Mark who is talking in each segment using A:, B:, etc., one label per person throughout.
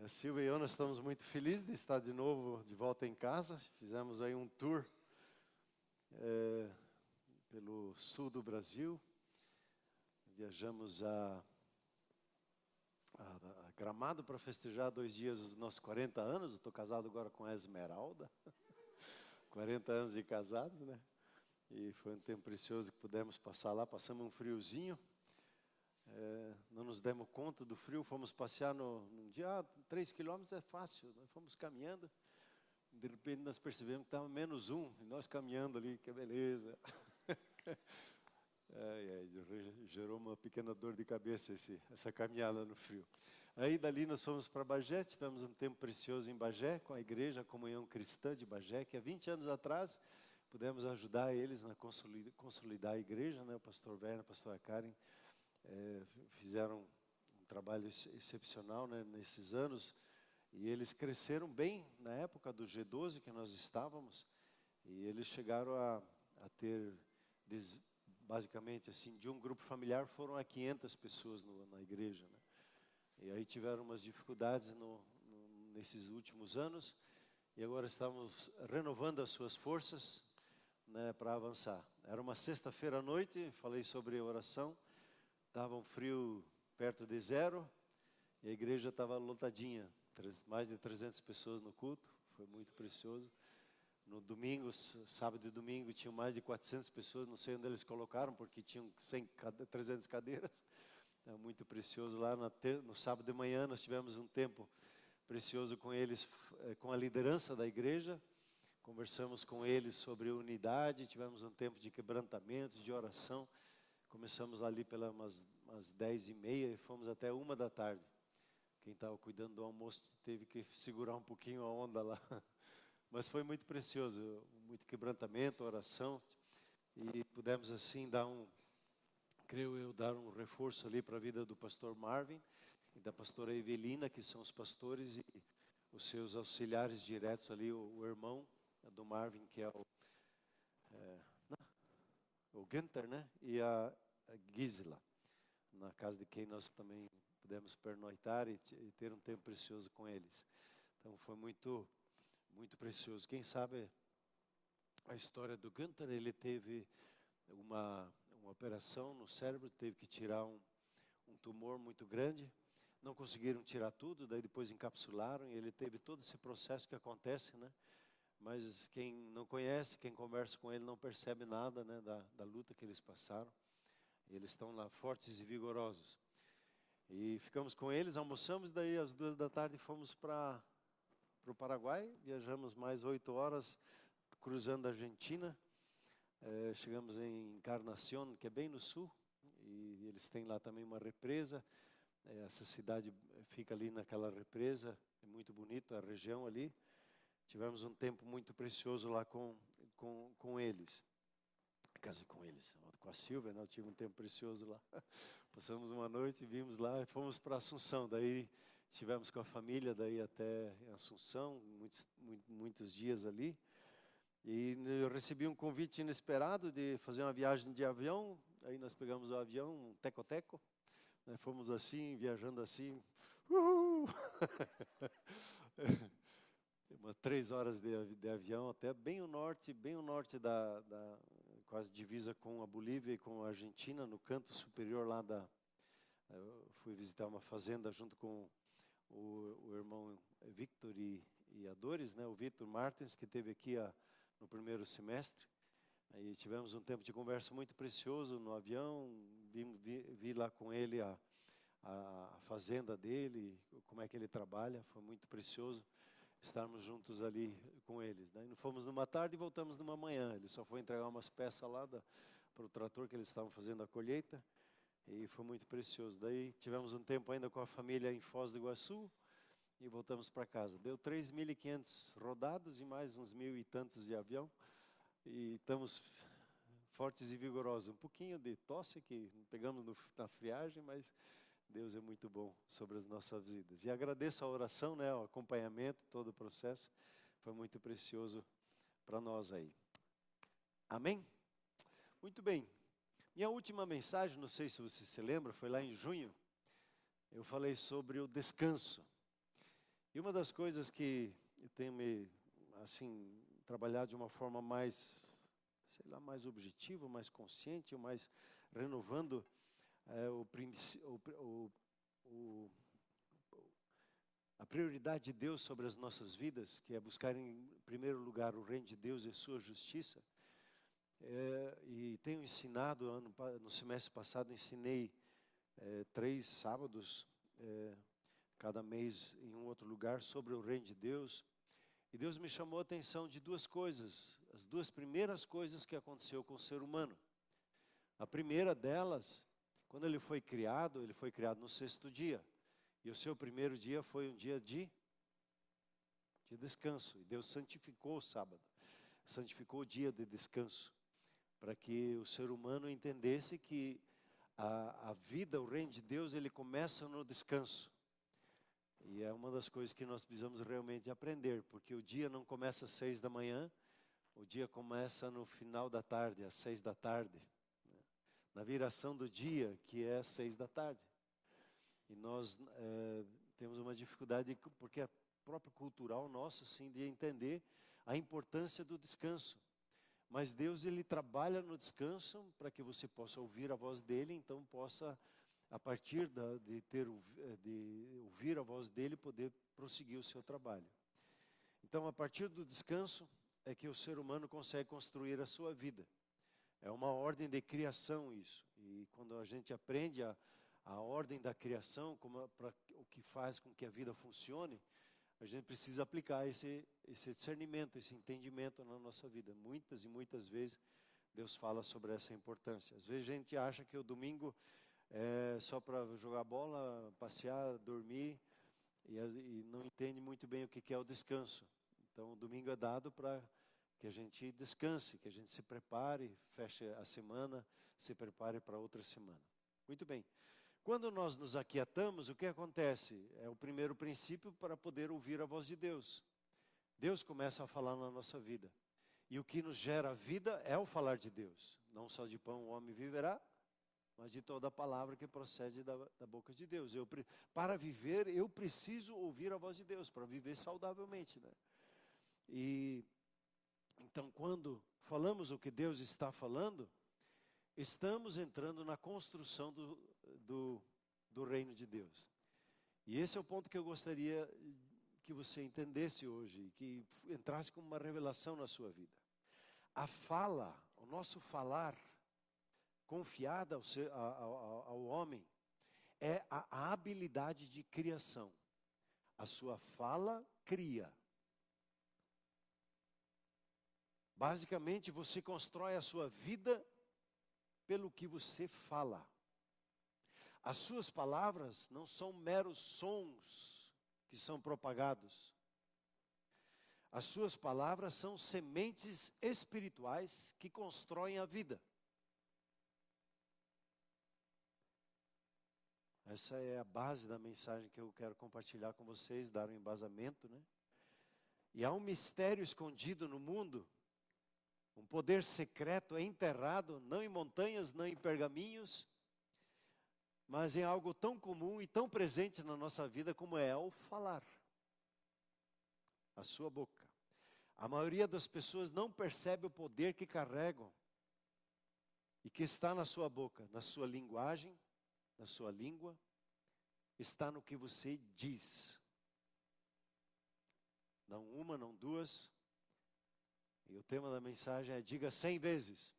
A: A Silvia e eu, nós estamos muito felizes de estar de novo de volta em casa. Fizemos aí um tour pelo sul do Brasil. Viajamos a Gramado para festejar 2 dias os nossos 40 anos. Eu estou casado agora com a Esmeralda. 40 anos de casados, né? E foi um tempo precioso que pudemos passar lá. Passamos um friozinho. Não nos demos conta do frio, fomos passear num dia, 3 quilômetros é fácil, nós fomos caminhando, de repente nós percebemos que estava -1, e nós caminhando ali, que beleza. Gerou uma pequena dor de cabeça essa caminhada no frio. Aí dali nós fomos para Bagé, tivemos um tempo precioso em Bagé, com a igreja, a Comunhão Cristã de Bagé, que há 20 anos atrás pudemos ajudar eles a consolidar a igreja, né? O pastor Werner, a pastora Karen, fizeram um trabalho excepcional, né, nesses anos, e eles cresceram bem na época do G12 que nós estávamos, e eles chegaram a ter, basicamente assim, de um grupo familiar foram a 500 pessoas na igreja, né? E aí tiveram umas dificuldades nesses últimos anos, e agora estamos renovando as suas forças, né, para avançar. Era uma sexta-feira à noite, falei sobre oração. Estava um frio perto de 0 e a igreja estava lotadinha, mais de 300 pessoas no culto, foi muito precioso. No domingo, sábado e domingo, tinham mais de 400 pessoas, não sei onde eles colocaram, porque tinham 300 cadeiras, é muito precioso. Lá no sábado de manhã nós tivemos um tempo precioso com eles, com a liderança da igreja, conversamos com eles sobre unidade, tivemos um tempo de quebrantamento, de oração. Começamos ali pelas umas 10h30 e fomos até 1 da tarde. Quem estava cuidando do almoço teve que segurar um pouquinho a onda lá. Mas foi muito precioso, muito quebrantamento, oração. E pudemos assim dar um reforço ali para a vida do pastor Marvin e da pastora Evelina, que são os pastores, e os seus auxiliares diretos ali, o irmão do Marvin, que é o Günther, né? E a Gisela, na casa de quem nós também pudemos pernoitar e ter um tempo precioso com eles. Então foi muito, muito precioso. Quem sabe a história do Günther, ele teve uma operação no cérebro, teve que tirar um tumor muito grande. Não conseguiram tirar tudo, daí depois encapsularam e ele teve todo esse processo que acontece, né? Mas quem não conhece, quem conversa com ele não percebe nada, né, da luta que eles passaram. Eles estão lá fortes e vigorosos. E ficamos com eles, almoçamos, daí às 2 da tarde fomos para o Paraguai. Viajamos mais 8 horas, cruzando a Argentina. Chegamos em Encarnación, que é bem no sul. E eles têm lá também uma represa. Essa cidade fica ali naquela represa, é muito bonita a região ali. Tivemos um tempo muito precioso lá com eles. Casei com eles, com a Silvia, né? Eu tive um tempo precioso lá. Passamos uma noite, vimos lá e fomos para Assunção. Daí estivemos com a família, daí até Assunção, muitos dias ali. E eu recebi um convite inesperado de fazer uma viagem de avião. Aí nós pegamos o avião, um teco-teco. Né? Fomos assim, viajando assim. Uhul! Umas 3 horas de avião até bem o norte quase divisa com a Bolívia e com a Argentina, no canto superior lá eu fui visitar uma fazenda junto com o irmão Victor e a Doris, né? O Victor Martins, que esteve aqui no primeiro semestre. Aí tivemos um tempo de conversa muito precioso no avião, vi lá com ele a fazenda dele, como é que ele trabalha, foi muito precioso estarmos juntos ali com eles. Daí fomos numa tarde e voltamos numa manhã. Ele só foi entregar umas peças lá para o trator que eles estavam fazendo a colheita. E foi muito precioso. Daí tivemos um tempo ainda com a família em Foz do Iguaçu e voltamos para casa. Deu 3.500 rodados e mais uns 1.000 e tantos de avião. E estamos fortes e vigorosos. Um pouquinho de tosse que pegamos na friagem, mas Deus é muito bom sobre as nossas vidas. E agradeço a oração, né, o acompanhamento, todo o processo. Foi muito precioso para nós aí. Amém? Muito bem. Minha última mensagem, não sei se você se lembra, foi lá em junho. Eu falei sobre o descanso. E uma das coisas que eu tenho me, assim, trabalhado de uma forma mais, sei lá, mais objetiva, mais consciente, mais renovando a prioridade de Deus sobre as nossas vidas, que é buscar em primeiro lugar o reino de Deus e a sua justiça. E tenho ensinado, no semestre passado ensinei 3 sábados, cada mês em um outro lugar, sobre o reino de Deus. E Deus me chamou a atenção de 2 coisas, as 2 primeiras coisas que aconteceu com o ser humano. A primeira delas, quando ele foi criado no 6º dia. E o seu primeiro dia foi um dia de descanso. E Deus santificou o sábado, santificou o dia de descanso, para que o ser humano entendesse que a vida, o reino de Deus, ele começa no descanso. E é uma das coisas que nós precisamos realmente aprender, porque o dia não começa às 6 da manhã, o dia começa no final da tarde, às 6 da tarde. Na viração do dia, que é às 6 da tarde. E nós temos uma dificuldade, porque é próprio cultural nosso, sim, de entender a importância do descanso. Mas Deus, ele trabalha no descanso para que você possa ouvir a voz dele, então possa, a partir de ouvir a voz dele, poder prosseguir o seu trabalho. Então, a partir do descanso é que o ser humano consegue construir a sua vida. É uma ordem de criação isso. E quando a gente aprende a ordem da criação, o que faz com que a vida funcione, a gente precisa aplicar esse discernimento, esse entendimento na nossa vida. Muitas e muitas vezes Deus fala sobre essa importância. Às vezes a gente acha que o domingo é só para jogar bola, passear, dormir, e não entende muito bem o que é o descanso. Então o domingo é dado para que a gente descanse, que a gente se prepare, feche a semana, se prepare para outra semana. Muito bem. Quando nós nos aquietamos, o que acontece? É o primeiro princípio para poder ouvir a voz de Deus. Deus começa a falar na nossa vida. E o que nos gera vida é o falar de Deus. Não só de pão o homem viverá, mas de toda a palavra que procede da boca de Deus. Para viver, eu preciso ouvir a voz de Deus, para viver saudavelmente, né? E então, quando falamos o que Deus está falando, estamos entrando na construção do reino de Deus. E esse é o ponto que eu gostaria que você entendesse hoje, que entrasse como uma revelação na sua vida. A fala, o nosso falar, confiada ao homem, é a habilidade de criação. A sua fala cria. Basicamente, você constrói a sua vida pelo que você fala. As suas palavras não são meros sons que são propagados. As suas palavras são sementes espirituais que constroem a vida. Essa é a base da mensagem que eu quero compartilhar com vocês, dar um embasamento, né? E há um mistério escondido no mundo, um poder secreto enterrado, não em montanhas, não em pergaminhos, mas em algo tão comum e tão presente na nossa vida como é o falar. A sua boca. A maioria das pessoas não percebe o poder que carregam e que está na sua boca, na sua linguagem, na sua língua, está no que você diz. Não uma, não duas. E o tema da mensagem é: diga 100 vezes.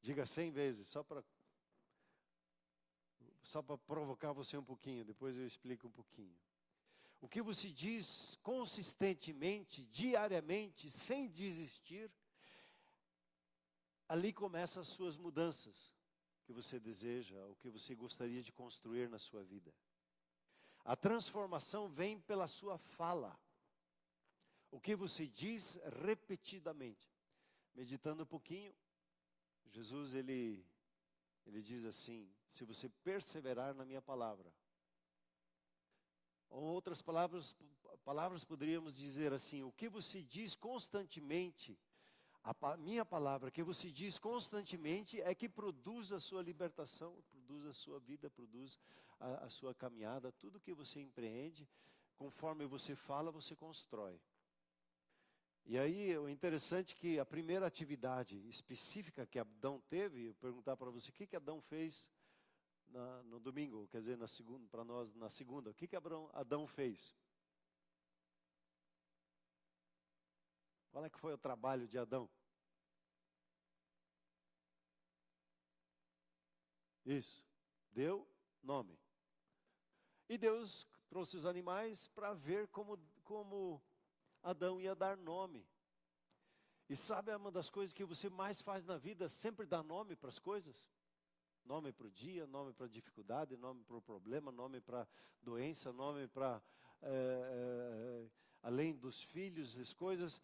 A: Diga 100 vezes, só para provocar você um pouquinho, depois eu explico um pouquinho. O que você diz consistentemente, diariamente, sem desistir, ali começam as suas mudanças que você deseja, o que você gostaria de construir na sua vida. A transformação vem pela sua fala. O que você diz repetidamente. Meditando um pouquinho, Jesus ele diz assim: se você perseverar na minha palavra. Ou outras palavras poderíamos dizer assim: o que você diz constantemente, a minha palavra que você diz constantemente é que produz a sua libertação, produz a sua vida, produz a sua caminhada, tudo que você empreende, conforme você fala, você constrói. E aí, o interessante é que a primeira atividade específica que Adão teve, eu perguntar para você, o que Adão fez no domingo, quer dizer, para nós na segunda, o que Adão fez? Qual é que foi o trabalho de Adão? Isso, deu nome. E Deus trouxe os animais para ver como Adão ia dar nome. E sabe uma das coisas que você mais faz na vida? Sempre dar nome para as coisas. Nome para o dia, nome para a dificuldade, nome para o problema, nome para a doença, nome para... além dos filhos, as coisas...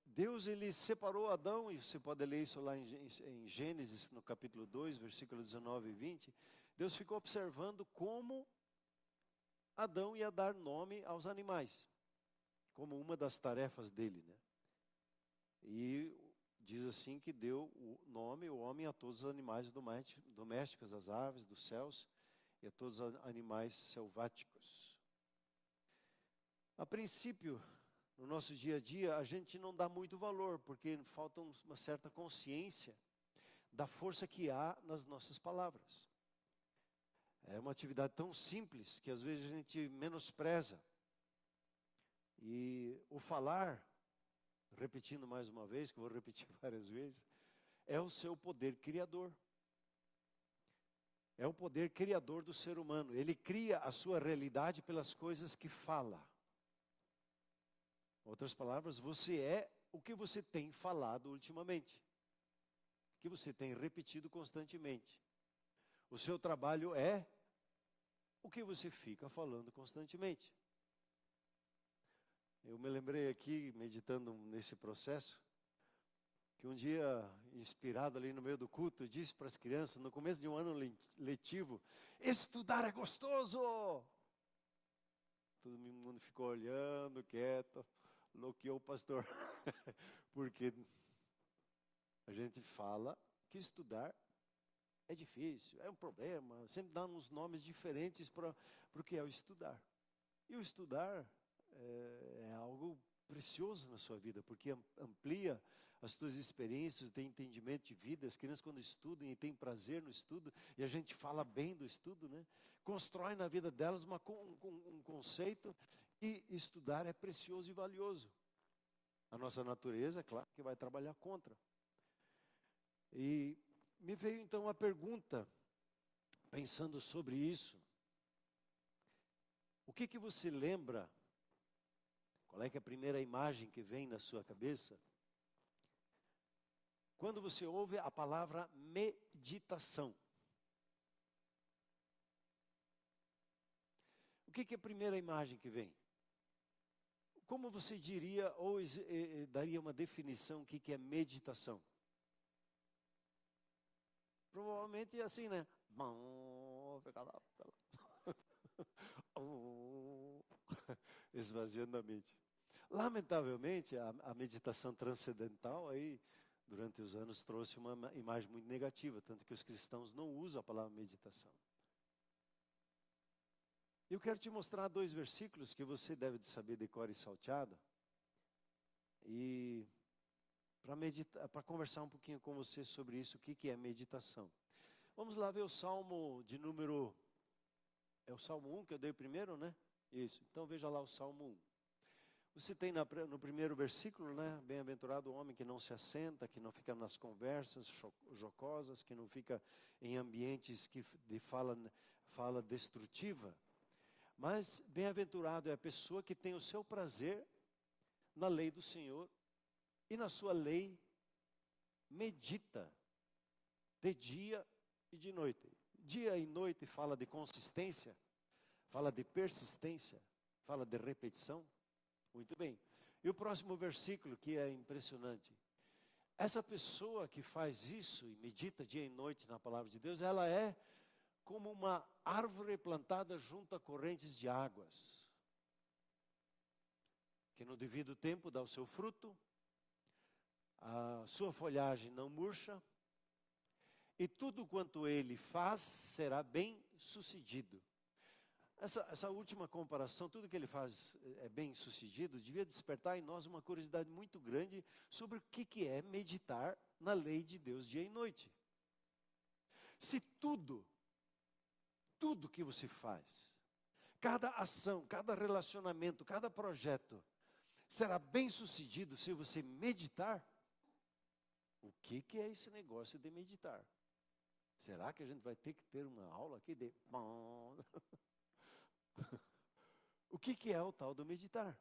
A: Deus, ele separou Adão, e você pode ler isso lá em Gênesis, no capítulo 2, versículo 19 e 20. Deus ficou observando como Adão ia dar nome aos animais, como uma das tarefas dele, né? E diz assim que deu o nome, o homem, a todos os animais domésticos, as aves dos céus e a todos os animais selváticos. A princípio, no nosso dia a dia, a gente não dá muito valor, porque falta uma certa consciência da força que há nas nossas palavras. É uma atividade tão simples que às vezes a gente menospreza. E o falar, repetindo mais uma vez, que eu vou repetir várias vezes, é o seu poder criador. É o poder criador do ser humano. Ele cria a sua realidade pelas coisas que fala. Em outras palavras, você é o que você tem falado ultimamente. O que você tem repetido constantemente. O seu trabalho é o que você fica falando constantemente. Eu me lembrei aqui, meditando nesse processo, que um dia, inspirado ali no meio do culto, eu disse para as crianças, no começo de um ano letivo, estudar é gostoso! Todo mundo ficou olhando, quieto, bloqueou o pastor, porque a gente fala que estudar é difícil, é um problema, sempre dá uns nomes diferentes para o que é o estudar. E o estudar é algo precioso na sua vida, porque amplia as suas experiências, tem entendimento de vida. As crianças, quando estudam e têm prazer no estudo, e a gente fala bem do estudo, né? Constrói na vida delas um conceito, e estudar é precioso e valioso. A nossa natureza, é claro, que vai trabalhar contra. E me veio então a pergunta, pensando sobre isso, o que você lembra? Qual é que é a primeira imagem que vem na sua cabeça? Quando você ouve a palavra meditação. O que é a primeira imagem que vem? Como você diria ou daria uma definição do que é meditação? Provavelmente é assim, né? Esvaziando a mente. Lamentavelmente, a meditação transcendental aí, durante os anos, trouxe uma imagem muito negativa, tanto que os cristãos não usam a palavra meditação. Eu quero te mostrar 2 versículos que você deve saber de cor e salteado, e para conversar um pouquinho com você sobre isso, o que é meditação. Vamos lá ver o Salmo de número... É o Salmo 1 que eu dei primeiro, né? Isso, então veja lá o Salmo 1. Você tem no primeiro versículo, né? Bem-aventurado o homem que não se assenta, que não fica nas conversas jocosas, que não fica em ambientes de fala destrutiva. Mas bem-aventurado é a pessoa que tem o seu prazer na lei do Senhor e na sua lei medita de dia e de noite. Dia e noite fala de consistência, fala de persistência, fala de repetição. Muito bem. E o próximo versículo que é impressionante. Essa pessoa que faz isso e medita dia e noite na palavra de Deus, ela é como uma árvore plantada junto a correntes de águas, que no devido tempo dá o seu fruto, a sua folhagem não murcha, e tudo quanto ele faz será bem sucedido. Essa última comparação, tudo que ele faz é bem sucedido, devia despertar em nós uma curiosidade muito grande sobre o que é meditar na lei de Deus dia e noite. Se tudo que você faz, cada ação, cada relacionamento, cada projeto, será bem sucedido se você meditar, o que é esse negócio de meditar? Será que a gente vai ter que ter uma aula aqui de... O que é o tal do meditar?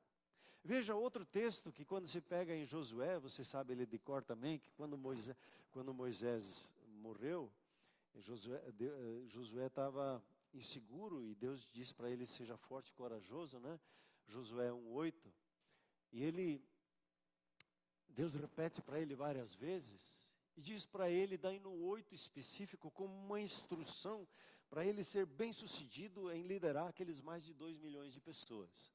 A: Veja outro texto que quando se pega em Josué, você sabe ele de cor também, que quando Moisés morreu, Josué estava inseguro e Deus disse para ele, seja forte e corajoso, né? Josué 1:8. E Deus repete para ele várias vezes e diz para ele, daí no 8 específico, como uma instrução para ele ser bem sucedido em liderar aqueles mais de 2 milhões de pessoas.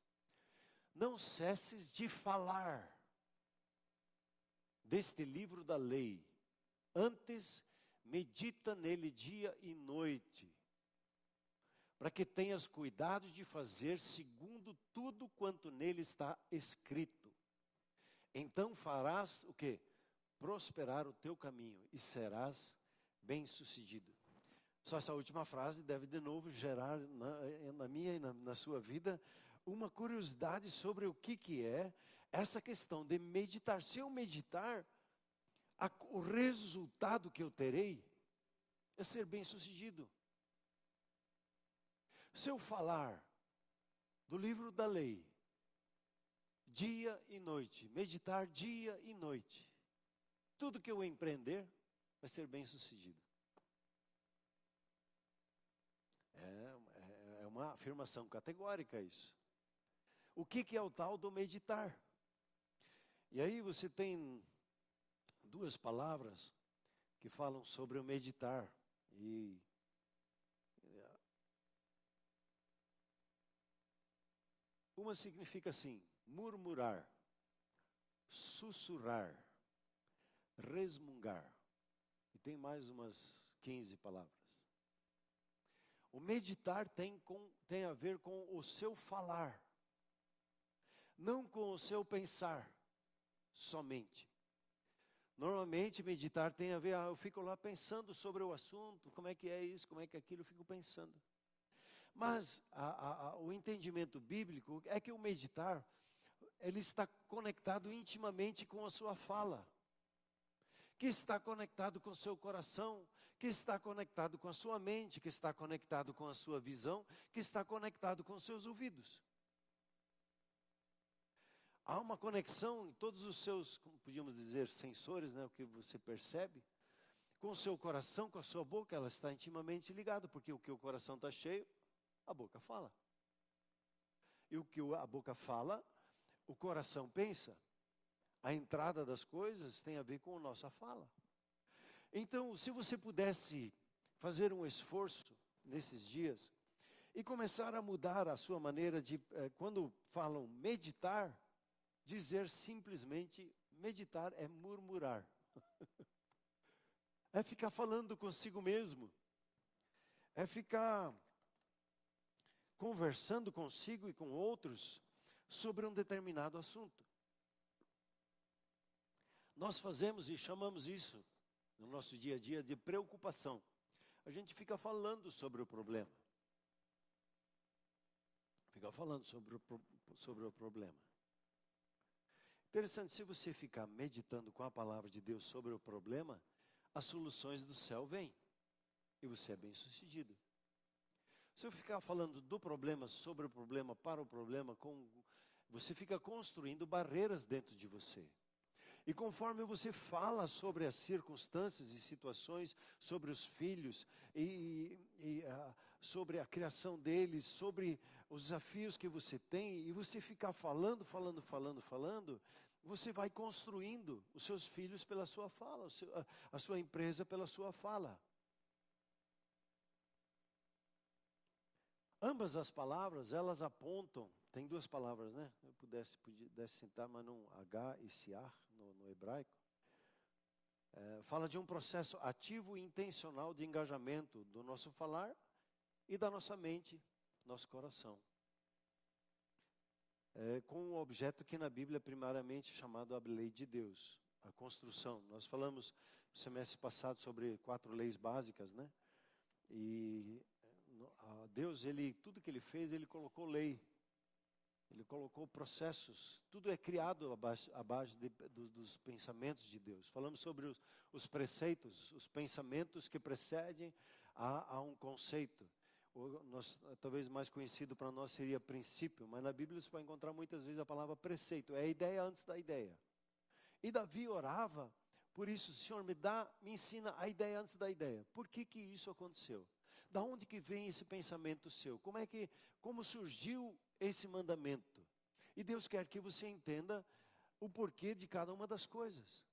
A: Não cesses de falar deste livro da lei, antes medita nele dia e noite, para que tenhas cuidado de fazer segundo tudo quanto nele está escrito. Então farás o quê? Prosperar o teu caminho e serás bem-sucedido. Só essa última frase deve de novo gerar na minha e na sua vida uma curiosidade sobre o que é essa questão de meditar. Se eu meditar, o resultado que eu terei é ser bem-sucedido. Se eu falar do livro da lei, dia e noite, meditar dia e noite, tudo que eu empreender vai ser bem-sucedido. É uma afirmação categórica isso. O que é o tal do meditar? E aí você tem duas palavras que falam sobre o meditar. Uma significa assim, murmurar, sussurrar, resmungar. E tem mais umas 15 palavras. O meditar tem a ver com o seu falar, não com o seu pensar somente. Normalmente meditar tem a ver, eu fico lá pensando sobre o assunto, como é que é isso, como é que é aquilo, eu fico pensando. Mas o entendimento bíblico é que o meditar, ele está conectado intimamente com a sua fala, que está conectado com o seu coração, que está conectado com a sua mente, que está conectado com a sua visão, que está conectado com os seus ouvidos. Há uma conexão em todos os seus, como podíamos dizer, sensores, né, o que você percebe, com o seu coração, com a sua boca, ela está intimamente ligada, porque o que o coração está cheio, a boca fala. E o que a boca fala, o coração pensa. A entrada das coisas tem a ver com a nossa fala. Então, se você pudesse fazer um esforço nesses dias e começar a mudar a sua maneira de, quando falam meditar, dizer simplesmente, meditar é murmurar. É ficar falando consigo mesmo. É ficar conversando consigo e com outros sobre um determinado assunto. Nós fazemos e chamamos isso, no nosso dia a dia, de preocupação. A gente fica falando sobre o problema. Fica falando sobre o problema. Interessante, se você ficar meditando com a palavra de Deus sobre o problema, as soluções do céu vêm. E você é bem-sucedido. Se eu ficar falando do problema, sobre o problema, para o problema, você fica construindo barreiras dentro de você. E conforme você fala sobre as circunstâncias e situações, sobre os filhos, sobre a criação deles, sobre os desafios que você tem, e você ficar falando, você vai construindo os seus filhos pela sua fala, a sua empresa pela sua fala. Ambas as palavras, elas apontam, tem duas palavras, né? Eu pudesse sentar, mas não, H e Siar, no hebraico. Fala de um processo ativo e intencional de engajamento do nosso falar e da nossa mente nosso coração. Com um objeto que na Bíblia é primariamente chamado a lei de Deus, a construção. Nós falamos no semestre passado sobre 4 leis básicas, né? E Deus, tudo que Ele fez, Ele colocou lei. Ele colocou processos. Tudo é criado à base dos pensamentos de Deus. Falamos sobre os preceitos, os pensamentos que precedem a um conceito. Talvez mais conhecido para nós seria princípio, mas na Bíblia você vai encontrar muitas vezes a palavra preceito. É a ideia antes da ideia. E Davi orava, por isso, Senhor, me ensina a ideia antes da ideia. Por que isso aconteceu? Da onde que vem esse pensamento seu? Como surgiu esse mandamento? E Deus quer que você entenda o porquê de cada uma das coisas.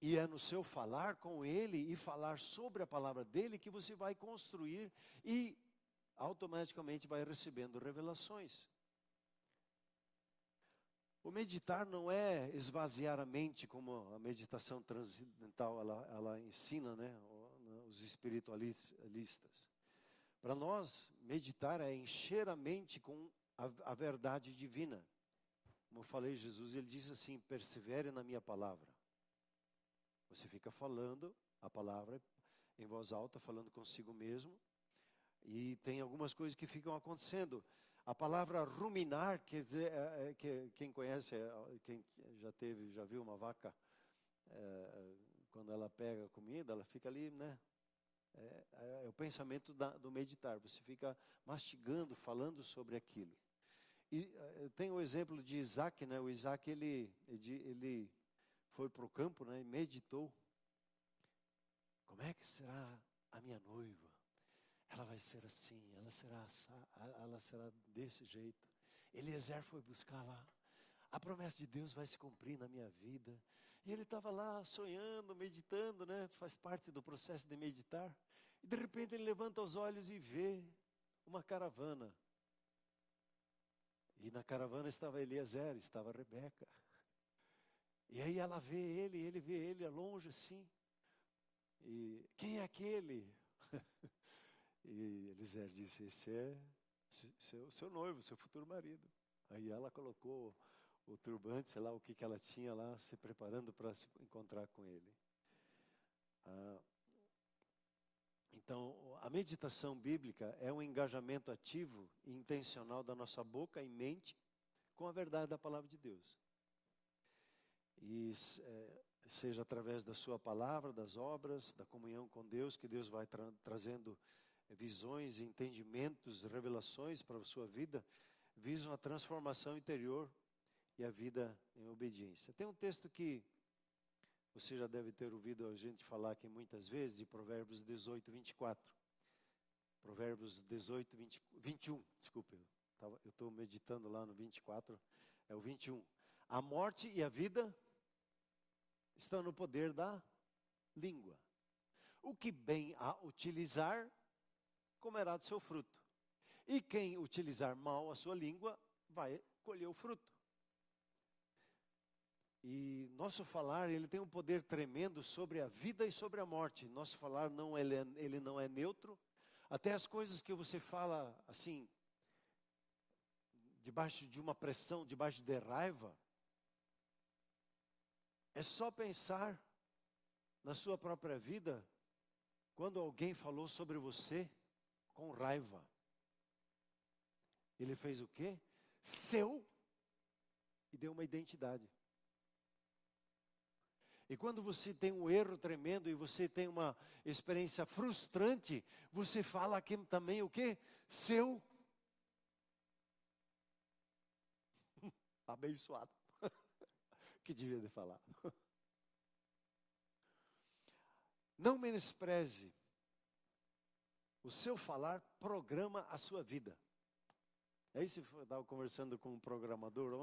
A: E é no seu falar com Ele e falar sobre a palavra dEle que você vai construir e automaticamente vai recebendo revelações. O meditar não é esvaziar a mente, como a meditação transcendental ela ensina, né, os espiritualistas. Para nós, meditar é encher a mente com a verdade divina. Como eu falei, Jesus, ele disse assim, persevere na minha palavra. Você fica falando a palavra em voz alta, falando consigo mesmo. E tem algumas coisas que ficam acontecendo. A palavra ruminar, quer dizer, quem conhece, quem já viu uma vaca, quando ela pega a comida, ela fica ali, né? É o pensamento do meditar. Você fica mastigando, falando sobre aquilo. E tem o exemplo de Isaac, né? O Isaac, ele foi para o campo, né, e meditou. Como é que será a minha noiva? Ela vai ser assim, ela será desse jeito. Eliezer foi buscar lá. A promessa de Deus vai se cumprir na minha vida. E ele estava lá sonhando, meditando, né? Faz parte do processo de meditar. E de repente ele levanta os olhos e vê uma caravana. E na caravana estava Eliezer, estava Rebeca. E aí ela vê ele vê ele longe assim. E quem é aquele? E Eliezer disse, esse é seu noivo, seu futuro marido. Aí ela colocou o turbante, sei lá o que ela tinha lá, se preparando para se encontrar com ele. Então, a meditação bíblica é um engajamento ativo e intencional da nossa boca e mente com a verdade da palavra de Deus. E seja através da sua palavra, das obras, da comunhão com Deus, que Deus vai trazendo visões, entendimentos, revelações para a sua vida, visam a transformação interior e a vida em obediência. Tem um texto que você já deve ter ouvido a gente falar aqui muitas vezes, de Provérbios 18, 24. Provérbios 18, 21, desculpe, eu estou meditando lá no 24, é o 21. A morte e a vida estão no poder da língua. O que bem a utilizar, comerá do seu fruto. E quem utilizar mal a sua língua, vai colher o fruto. E nosso falar, ele tem um poder tremendo sobre a vida e sobre a morte. Nosso falar, ele não é neutro. Até as coisas que você fala, assim, debaixo de uma pressão, debaixo de raiva, é só pensar na sua própria vida, quando alguém falou sobre você com raiva. Ele fez o quê? E deu uma identidade. E quando você tem um erro tremendo e você tem uma experiência frustrante, você fala aqui também o quê? Seu. Abençoado. Que devia de falar. Não menospreze. O seu falar programa a sua vida. É isso que eu estava conversando com um programador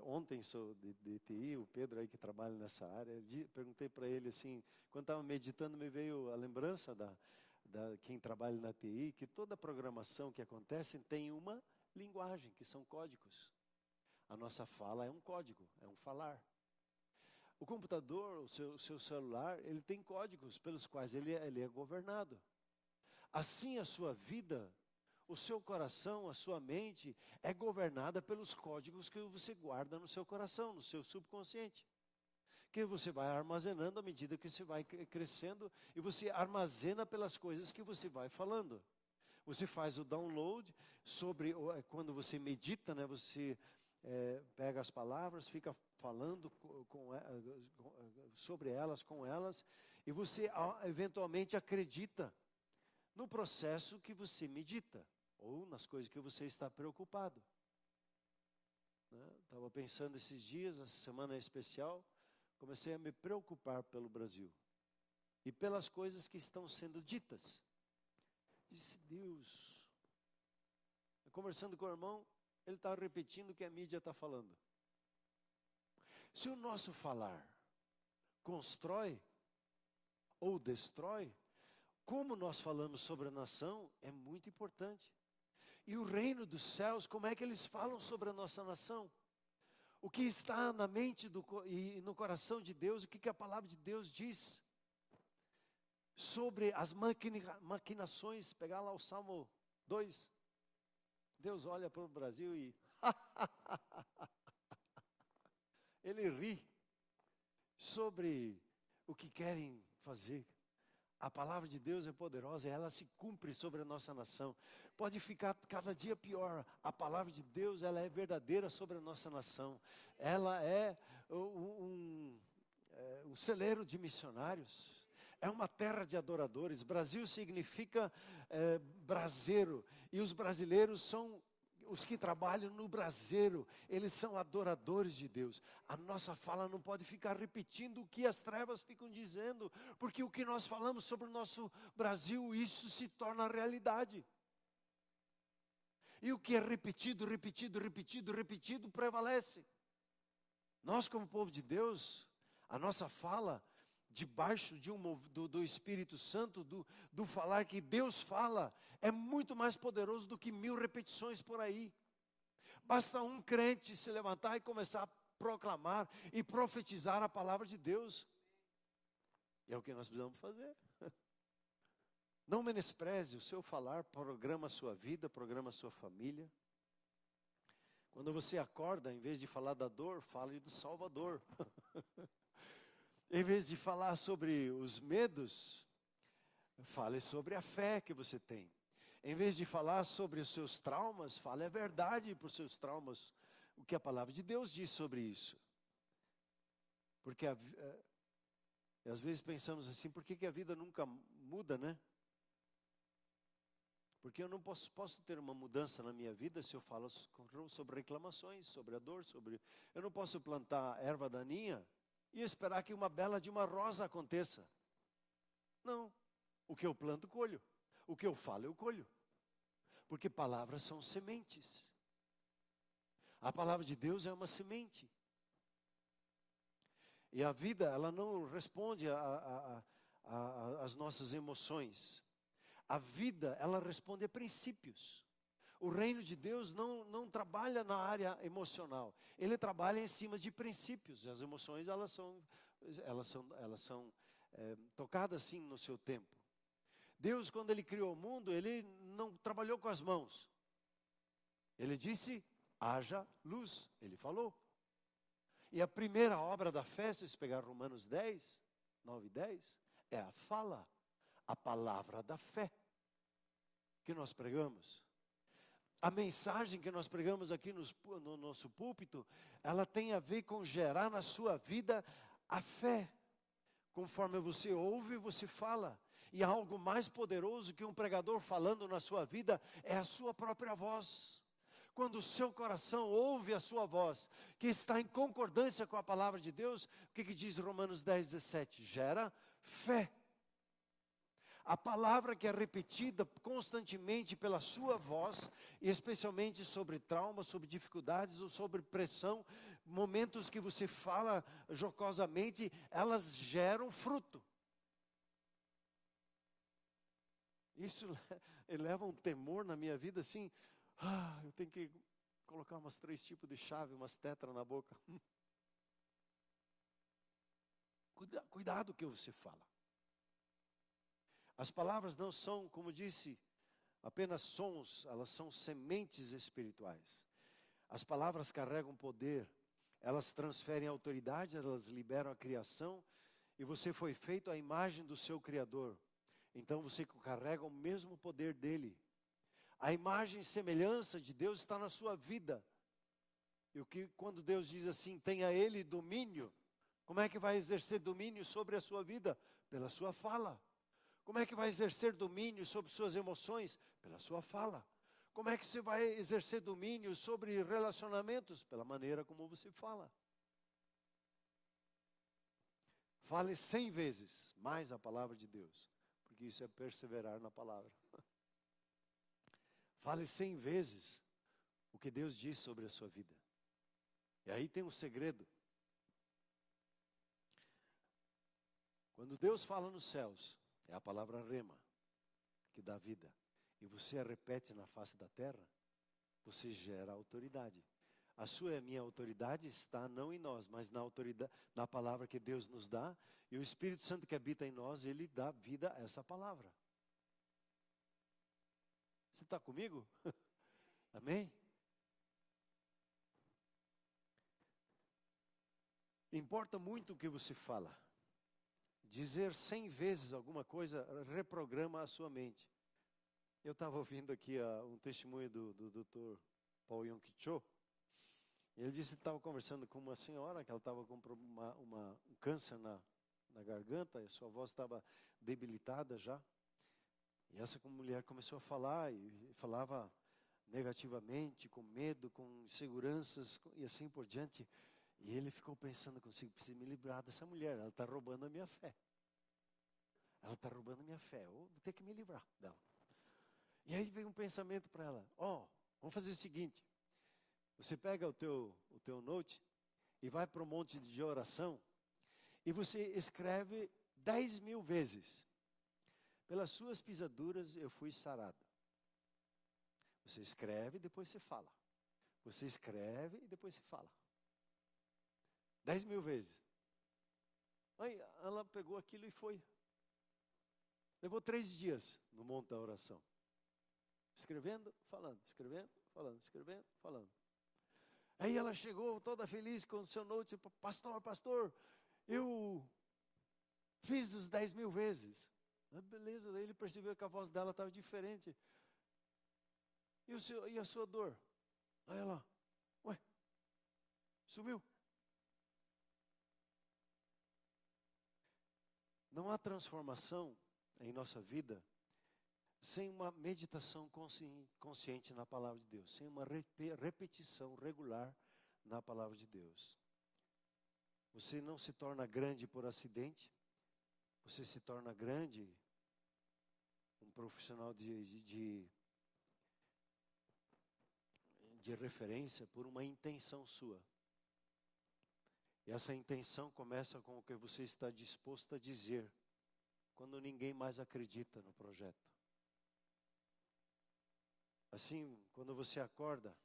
A: ontem, sou de TI, o Pedro aí que trabalha nessa área. Perguntei para ele assim, quando estava meditando, me veio a lembrança da quem trabalha na TI, que toda programação que acontece tem uma linguagem, que são códigos. A nossa fala é um código, é um falar. O computador, o seu celular, ele tem códigos pelos quais ele é governado. Assim a sua vida O seu coração, a sua mente, é governada pelos códigos que você guarda no seu coração, no seu subconsciente. Que você vai armazenando à medida que você vai crescendo, e você armazena pelas coisas que você vai falando. Você faz o download sobre, quando você medita, né, você pega as palavras, fica falando sobre elas, com elas, e você eventualmente acredita no processo que você medita, ou nas coisas que você está preocupado. Estava pensando esses dias, essa semana é especial, comecei a me preocupar pelo Brasil e pelas coisas que estão sendo ditas. Disse, Deus, conversando com o irmão, ele está repetindo o que a mídia está falando. Se o nosso falar constrói ou destrói, como nós falamos sobre a nação é muito importante. E o reino dos céus, como é que eles falam sobre a nossa nação? O que está na mente e no coração de Deus, o que a palavra de Deus diz sobre as maquinações. Pegar lá o Salmo 2. Deus olha para o Brasil e ele ri sobre o que querem fazer. A palavra de Deus é poderosa e ela se cumpre sobre a nossa nação. Pode ficar cada dia pior. A palavra de Deus, ela é verdadeira sobre a nossa nação. Ela é um celeiro de missionários. É uma terra de adoradores. Brasil significa braseiro. E os brasileiros são os que trabalham no braseiro. Eles são adoradores de Deus. A nossa fala não pode ficar repetindo o que as trevas ficam dizendo. Porque o que nós falamos sobre o nosso Brasil, isso se torna realidade. E o que é repetido, repetido, repetido, repetido, prevalece. Nós, como povo de Deus, a nossa fala, debaixo do Espírito Santo, do falar que Deus fala, é muito mais poderoso do que 1000 repetições por aí. Basta um crente se levantar e começar a proclamar e profetizar a palavra de Deus. E é o que nós precisamos fazer. Não menospreze o seu falar, programa a sua vida, programa a sua família. Quando você acorda, em vez de falar da dor, fale do Salvador. Em vez de falar sobre os medos, fale sobre a fé que você tem. Em vez de falar sobre os seus traumas, fale a verdade para os seus traumas. O que a palavra de Deus diz sobre isso. Porque às vezes pensamos assim, por que a vida nunca muda, né? Porque eu não posso ter uma mudança na minha vida se eu falo sobre reclamações, sobre a dor, eu não posso plantar erva daninha e esperar que uma bela de uma rosa aconteça. Não. O que eu planto, colho. O que eu falo, eu colho. Porque palavras são sementes. A palavra de Deus é uma semente. E a vida, ela não responde às nossas emoções. A vida, ela responde a princípios. O reino de Deus não trabalha na área emocional. Ele trabalha em cima de princípios. As emoções, elas são tocadas assim no seu tempo. Deus, quando Ele criou o mundo, Ele não trabalhou com as mãos. Ele disse, haja luz. Ele falou. E a primeira obra da fé, se você pegar Romanos 10, 9 e 10, é a fala, a palavra da fé que nós pregamos. A mensagem que nós pregamos aqui no nosso púlpito, ela tem a ver com gerar na sua vida a fé. Conforme você ouve, você fala. E há algo mais poderoso que um pregador falando na sua vida é a sua própria voz. Quando o seu coração ouve a sua voz, que está em concordância com a palavra de Deus, o que diz Romanos 10, 17? Gera fé. A palavra que é repetida constantemente pela sua voz, e especialmente sobre traumas, sobre dificuldades ou sobre pressão, momentos que você fala jocosamente, elas geram fruto. Isso eleva um temor na minha vida assim, eu tenho que colocar umas 3 tipos de chave, umas tetras na boca. Cuidado o que você fala. As palavras não são, como disse apenas sons, elas são sementes espirituais. As palavras carregam poder, elas transferem autoridade, elas liberam a criação, e você foi feito à imagem do seu Criador. Então você carrega o mesmo poder dele. A imagem e semelhança de Deus está na sua vida. E quando Deus diz assim, tenha ele domínio, como é que vai exercer domínio sobre a sua vida? Pela sua fala. Como é que vai exercer domínio sobre suas emoções? Pela sua fala. Como é que você vai exercer domínio sobre relacionamentos? Pela maneira como você fala. Fale 100 vezes mais a palavra de Deus, porque isso é perseverar na palavra. Fale 100 vezes o que Deus diz sobre a sua vida. E aí tem um segredo. Quando Deus fala nos céus, é a palavra rema, que dá vida. E você a repete na face da terra, você gera autoridade. A sua e a minha autoridade está não em nós, mas na autoridade, na palavra que Deus nos dá. E o Espírito Santo que habita em nós, ele dá vida a essa palavra. Você está comigo? Amém? Importa muito o que você fala. Dizer 100 vezes alguma coisa reprograma a sua mente. Eu estava ouvindo aqui um testemunho do Dr. Paul Yong Cho. Ele disse que estava conversando com uma senhora, que ela estava com um câncer na garganta, e a sua voz estava debilitada já. E essa mulher começou a falar, e falava negativamente, com medo, com inseguranças, e assim por diante. E ele ficou pensando consigo, preciso me livrar dessa mulher, ela está roubando a minha fé. Ela está roubando a minha fé, eu vou ter que me livrar dela. E aí veio um pensamento para ela, vamos fazer o seguinte, você pega o teu note e vai para um monte de oração e você escreve 10.000 vezes, pelas suas pisaduras eu fui sarado. Você escreve e depois você fala. Você escreve e depois você fala. 10.000 vezes. Aí ela pegou aquilo e foi. Levou 3 dias no monte da oração. Escrevendo, falando, escrevendo, falando, escrevendo, falando. Aí ela chegou toda feliz com o seu note. Pastor, eu fiz os 10.000 vezes. Beleza, daí ele percebeu que a voz dela estava diferente. E a sua dor? Aí ela, sumiu. Não há transformação em nossa vida sem uma meditação consciente na palavra de Deus, sem uma repetição regular na palavra de Deus. Você não se torna grande por acidente, você se torna grande, um profissional de referência por uma intenção sua. E essa intenção começa com o que você está disposto a dizer, quando ninguém mais acredita no projeto. Assim, quando você acorda,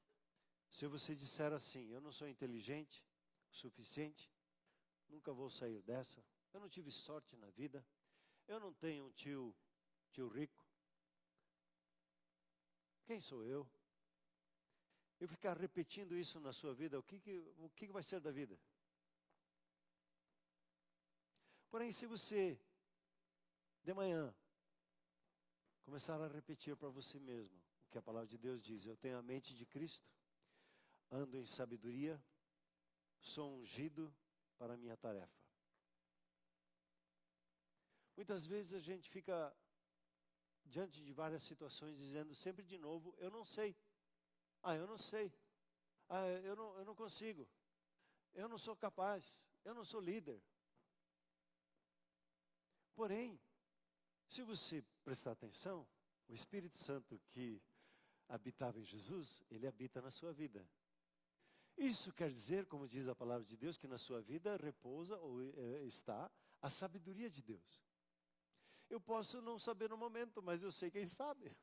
A: se você disser assim, eu não sou inteligente o suficiente, nunca vou sair dessa, eu não tive sorte na vida, eu não tenho um tio rico, quem sou eu? Eu ficar repetindo isso na sua vida, o que vai ser da vida? Porém, se você, de manhã, começar a repetir para você mesmo o que a palavra de Deus diz, eu tenho a mente de Cristo, ando em sabedoria, sou ungido para a minha tarefa. Muitas vezes a gente fica diante de várias situações dizendo sempre de novo, eu não sei. Eu não sei. Eu não consigo. Eu não sou capaz. Eu não sou líder. Porém, se você prestar atenção, o Espírito Santo que habitava em Jesus, ele habita na sua vida. Isso quer dizer, como diz a palavra de Deus, que na sua vida repousa ou está a sabedoria de Deus. Eu posso não saber no momento, mas eu sei quem sabe.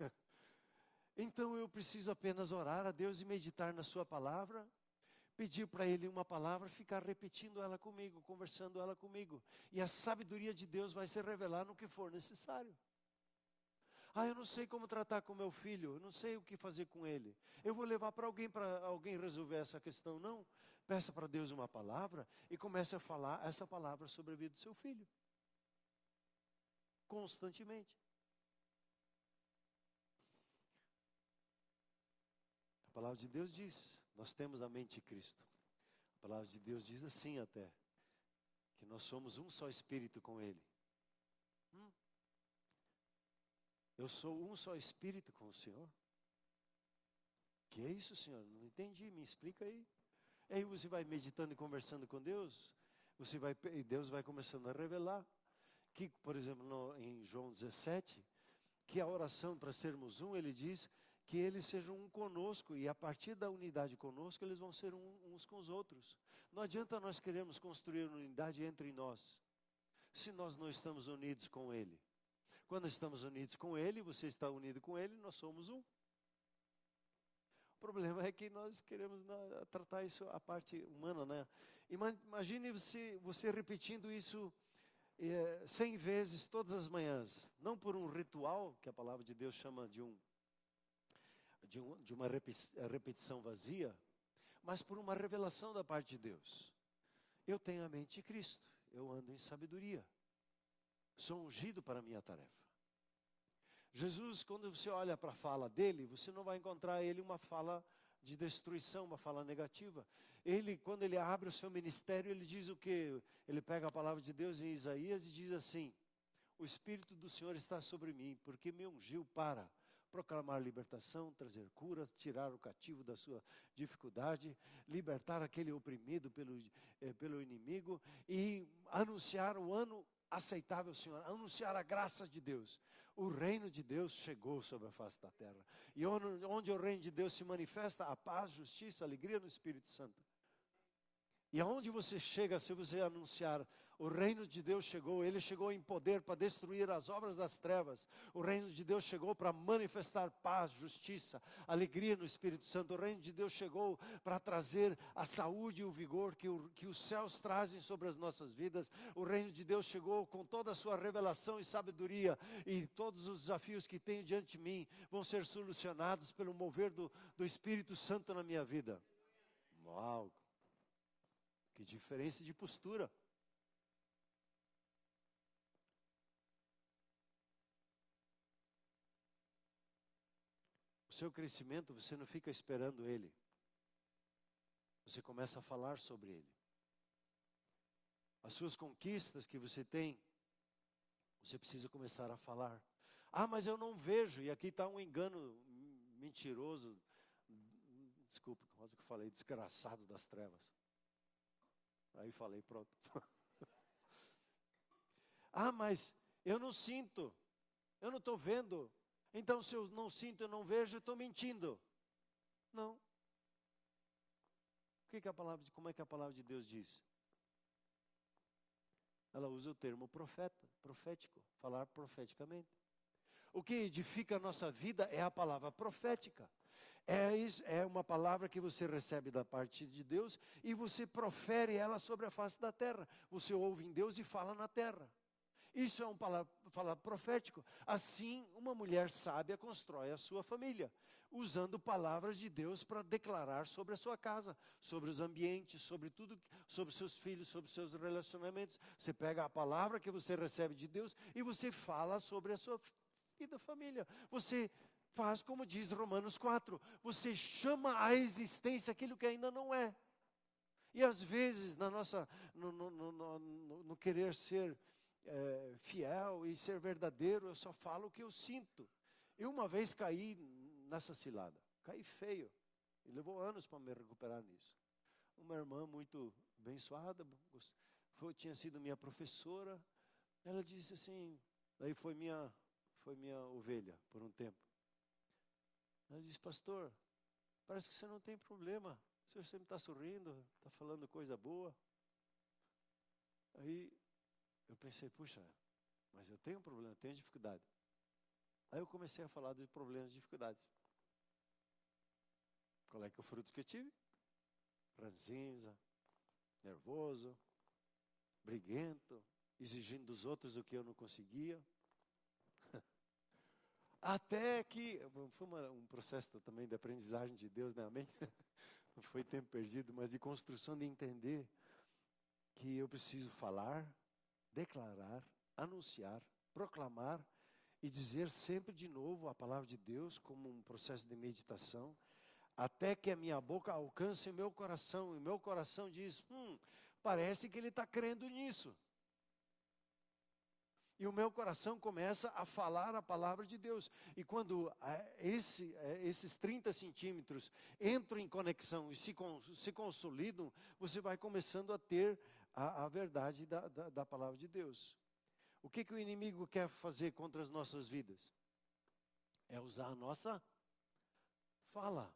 A: Então eu preciso apenas orar a Deus e meditar na sua palavra, pedir para Ele uma palavra, ficar repetindo ela comigo, conversando ela comigo. E a sabedoria de Deus vai se revelar no que for necessário. Ah, eu não sei como tratar com meu filho, eu não sei o que fazer com ele. Eu vou levar para alguém resolver essa questão. Não. Peça para Deus uma palavra e comece a falar essa palavra sobre a vida do seu filho. Constantemente. A palavra de Deus diz, nós temos a mente de Cristo. A palavra de Deus diz assim até, que nós somos um só espírito com Ele. Eu sou um só espírito com o Senhor? Que é isso, Senhor? Não entendi, me explica aí. Aí você vai meditando e conversando com Deus, e Deus vai começando a revelar. Que, por exemplo, em João 17, que a oração para sermos um, ele diz que eles sejam um conosco, e a partir da unidade conosco, eles vão ser uns com os outros. Não adianta nós queremos construir unidade entre nós, se nós não estamos unidos com Ele. Quando estamos unidos com Ele, você está unido com Ele, nós somos um. O problema é que nós queremos tratar isso, a parte humana, né? Imagine você repetindo isso 100 vezes todas as manhãs, não por um ritual, que a palavra de Deus chama de uma repetição vazia, mas por uma revelação da parte de Deus. Eu tenho a mente de Cristo, eu ando em sabedoria, sou ungido para a minha tarefa. Jesus, quando você olha para a fala dele, você não vai encontrar ele uma fala de destruição, uma fala negativa. Ele, quando ele abre o seu ministério, ele diz o quê? Ele pega a palavra de Deus em Isaías e diz assim: o Espírito do Senhor está sobre mim, porque me ungiu para proclamar libertação, trazer cura, tirar o cativo da sua dificuldade, libertar aquele oprimido pelo inimigo e anunciar o ano aceitável, Senhor, anunciar a graça de Deus. O reino de Deus chegou sobre a face da terra. E onde o reino de Deus se manifesta, a paz, justiça, alegria no Espírito Santo. E aonde você chega, se você anunciar, o reino de Deus chegou, ele chegou em poder para destruir as obras das trevas. O reino de Deus chegou para manifestar paz, justiça, alegria no Espírito Santo. O reino de Deus chegou para trazer a saúde e o vigor que os céus trazem sobre as nossas vidas. O reino de Deus chegou com toda a sua revelação e sabedoria, e todos os desafios que tenho diante de mim vão ser solucionados pelo mover do Espírito Santo na minha vida. Uau! Que diferença de postura. O seu crescimento, você não fica esperando ele. Você começa a falar sobre ele. As suas conquistas que você tem, você precisa começar a falar. Ah, mas eu não vejo, e aqui está um engano mentiroso, desculpa, quase que eu falei, desgraçado das trevas. Aí falei, pronto. Ah, mas eu não sinto, eu não estou vendo. Então, se eu não sinto, eu não vejo, eu estou mentindo. Não. Como é que a palavra de Deus diz? Ela usa o termo profético, falar profeticamente. O que edifica a nossa vida é a palavra profética. É uma palavra que você recebe da parte de Deus e você profere ela sobre a face da terra. Você ouve em Deus e fala na terra. Isso é falar profético. Assim, uma mulher sábia constrói a sua família, usando palavras de Deus para declarar sobre a sua casa, sobre os ambientes, sobre tudo, sobre seus filhos, sobre seus relacionamentos. Você pega a palavra que você recebe de Deus e você fala sobre a sua vida, família. Você faz como diz Romanos 4, você chama à existência aquilo que ainda não é. E às vezes, no querer ser fiel e ser verdadeiro, eu só falo o que eu sinto. Eu uma vez caí nessa cilada, caí feio, e levou anos para me recuperar nisso. Uma irmã muito abençoada, tinha sido minha professora, ela disse assim, daí foi minha ovelha por um tempo. Ela disse, pastor, parece que você não tem problema, o senhor sempre está sorrindo, está falando coisa boa. Aí eu pensei, puxa, mas eu tenho um problema, eu tenho dificuldade. Aí eu comecei a falar de problemas e dificuldades. Qual é que é o fruto que eu tive? Ranzinza, nervoso, briguento, exigindo dos outros o que eu não conseguia. Até que, foi um processo também de aprendizagem de Deus, né? Amém? Não foi tempo perdido, mas de construção, de entender que eu preciso falar, declarar, anunciar, proclamar e dizer sempre de novo a palavra de Deus como um processo de meditação, até que a minha boca alcance o meu coração, e o meu coração diz, parece que ele está crendo nisso. E o meu coração começa a falar a palavra de Deus. E quando esses 30 centímetros entram em conexão e se consolidam, você vai começando a ter a verdade da palavra de Deus. O que o inimigo quer fazer contra as nossas vidas? É usar a nossa fala.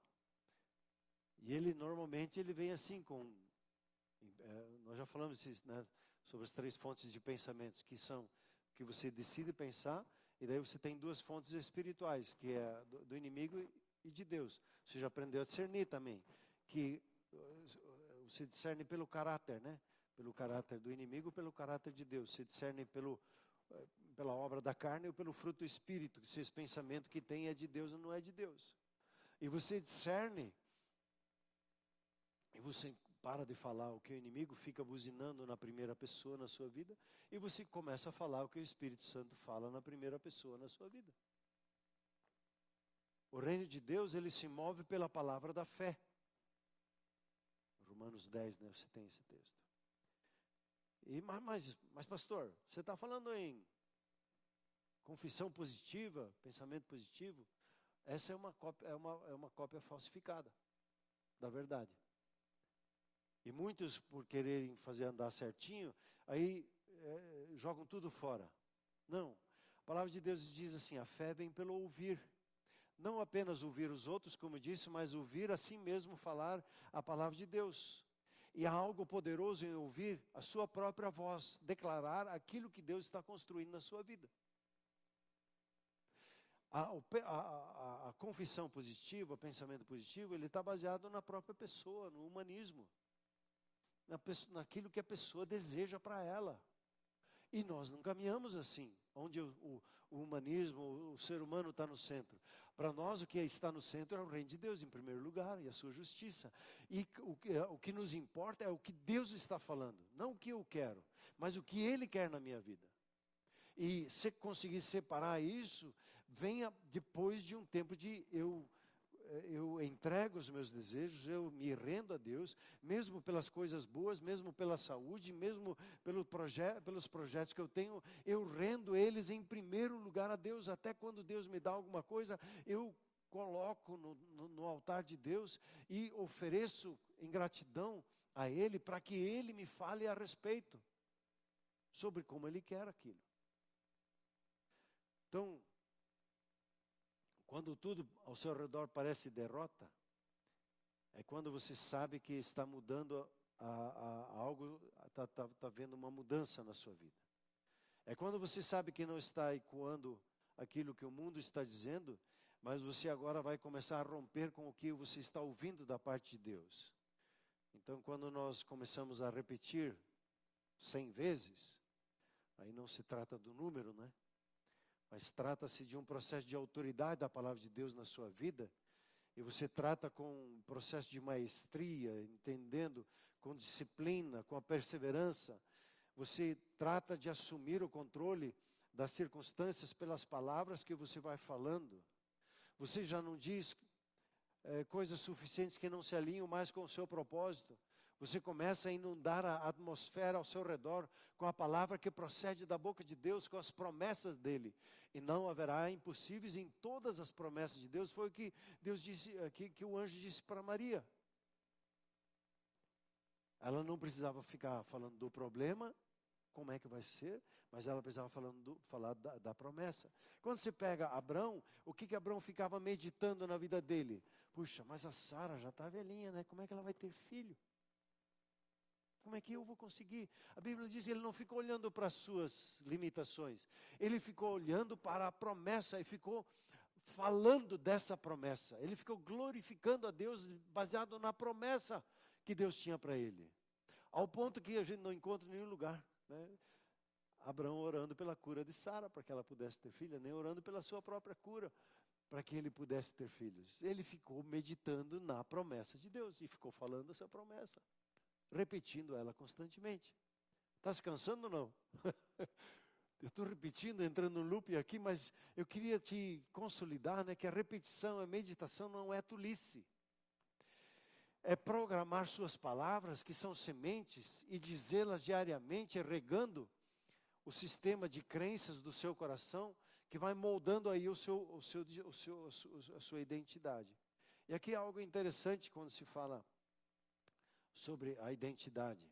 A: E ele normalmente vem assim nós já falamos né, sobre as 3 fontes de pensamentos, que são que você decide pensar, e daí você tem 2 fontes espirituais, que é do inimigo e de Deus. Você já aprendeu a discernir também, que você discerne pelo caráter, né? Pelo caráter do inimigo, pelo caráter de Deus. Você discerne pela obra da carne ou pelo fruto do Espírito, que se esse pensamento que tem é de Deus ou não é de Deus. E você discerne, e você para de falar o que o inimigo fica buzinando na primeira pessoa na sua vida, e você começa a falar o que o Espírito Santo fala na primeira pessoa na sua vida. O reino de Deus, ele se move pela palavra da fé. Romanos 10, né, você tem esse texto. Mas pastor, você está falando em confissão positiva, pensamento positivo? Essa é uma cópia falsificada da verdade. E muitos, por quererem fazer andar certinho, aí jogam tudo fora. Não, a palavra de Deus diz assim, a fé vem pelo ouvir. Não apenas ouvir os outros, como eu disse, mas ouvir assim mesmo falar a palavra de Deus. E há algo poderoso em ouvir a sua própria voz, declarar aquilo que Deus está construindo na sua vida. A confissão positiva, o pensamento positivo, ele está baseado na própria pessoa, no humanismo. Naquilo que a pessoa deseja para ela. E nós não caminhamos assim, onde o humanismo, o ser humano está no centro. Para nós o que está no centro é o reino de Deus em primeiro lugar e a sua justiça. E o que nos importa é o que Deus está falando, não o que eu quero, mas o que Ele quer na minha vida. E se conseguir separar isso, venha depois de um tempo de eu entrego os meus desejos, eu me rendo a Deus, mesmo pelas coisas boas, mesmo pela saúde, mesmo pelos projetos que eu tenho, eu rendo eles em primeiro lugar a Deus. Até quando Deus me dá alguma coisa, eu coloco no altar de Deus e ofereço em gratidão a Ele, para que Ele me fale a respeito, sobre como Ele quer aquilo. Então, quando tudo ao seu redor parece derrota, é quando você sabe que está mudando algo, está havendo uma mudança na sua vida. É quando você sabe que não está ecoando aquilo que o mundo está dizendo, mas você agora vai começar a romper com o que você está ouvindo da parte de Deus. Então, quando nós começamos a repetir 100 vezes, aí não se trata do número, né? Mas trata-se de um processo de autoridade da palavra de Deus na sua vida. E você trata com um processo de maestria, entendendo, com disciplina, com a perseverança. Você trata de assumir o controle das circunstâncias pelas palavras que você vai falando. Você já não diz coisas suficientes que não se alinham mais com o seu propósito. Você começa a inundar a atmosfera ao seu redor com a palavra que procede da boca de Deus, com as promessas dele. E não haverá impossíveis em todas as promessas de Deus. Foi o que Deus disse, que o anjo disse para Maria. Ela não precisava ficar falando do problema, como é que vai ser, mas ela precisava falar da promessa. Quando você pega Abrão, o que Abrão ficava meditando na vida dele? Puxa, mas a Sara já está velhinha, né? Como é que ela vai ter filho? Como é que eu vou conseguir? A Bíblia diz que ele não ficou olhando para as suas limitações. Ele ficou olhando para a promessa e ficou falando dessa promessa. Ele ficou glorificando a Deus baseado na promessa que Deus tinha para ele. Ao ponto que a gente não encontra em nenhum lugar, né? Abraão orando pela cura de Sara, para que ela pudesse ter filha, nem orando pela sua própria cura, para que ele pudesse ter filhos. Ele ficou meditando na promessa de Deus e ficou falando essa promessa, repetindo ela constantemente. Está se cansando ou não? Eu estou repetindo, entrando no loop aqui, mas eu queria te consolidar, né, que a repetição, a meditação não é tolice. É programar suas palavras, que são sementes, e dizê-las diariamente, regando o sistema de crenças do seu coração, que vai moldando aí a sua identidade. E aqui é algo interessante quando se fala sobre a identidade.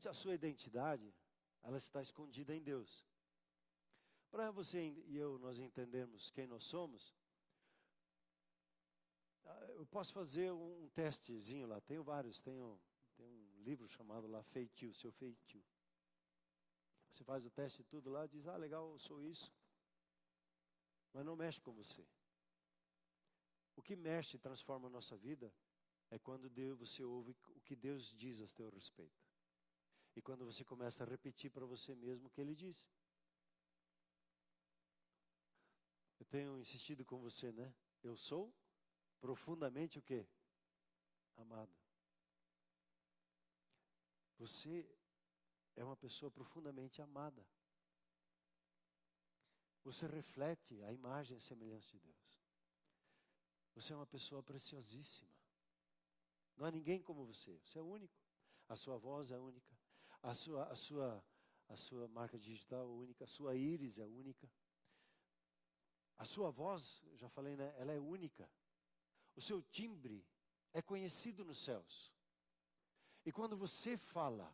A: A sua identidade, ela está escondida em Deus. Para você e eu, nós entendermos quem nós somos, eu posso fazer um testezinho lá, tenho vários, tem um livro chamado lá, Feitio, Seu Feitio. Você faz o teste de tudo lá, diz, legal, eu sou isso. Mas não mexe com você. O que mexe e transforma a nossa vida é quando você ouve o que Deus diz a seu respeito. E quando você começa a repetir para você mesmo o que Ele disse. Eu tenho insistido com você, né? Eu sou profundamente o quê? Amado. Você é uma pessoa profundamente amada. Você reflete a imagem e semelhança de Deus. Você é uma pessoa preciosíssima. Não há ninguém como você. Você é único. A sua voz é única. A sua marca digital é única. A sua íris é única. A sua voz, já falei, né? Ela é única. O seu timbre é conhecido nos céus. E quando você fala,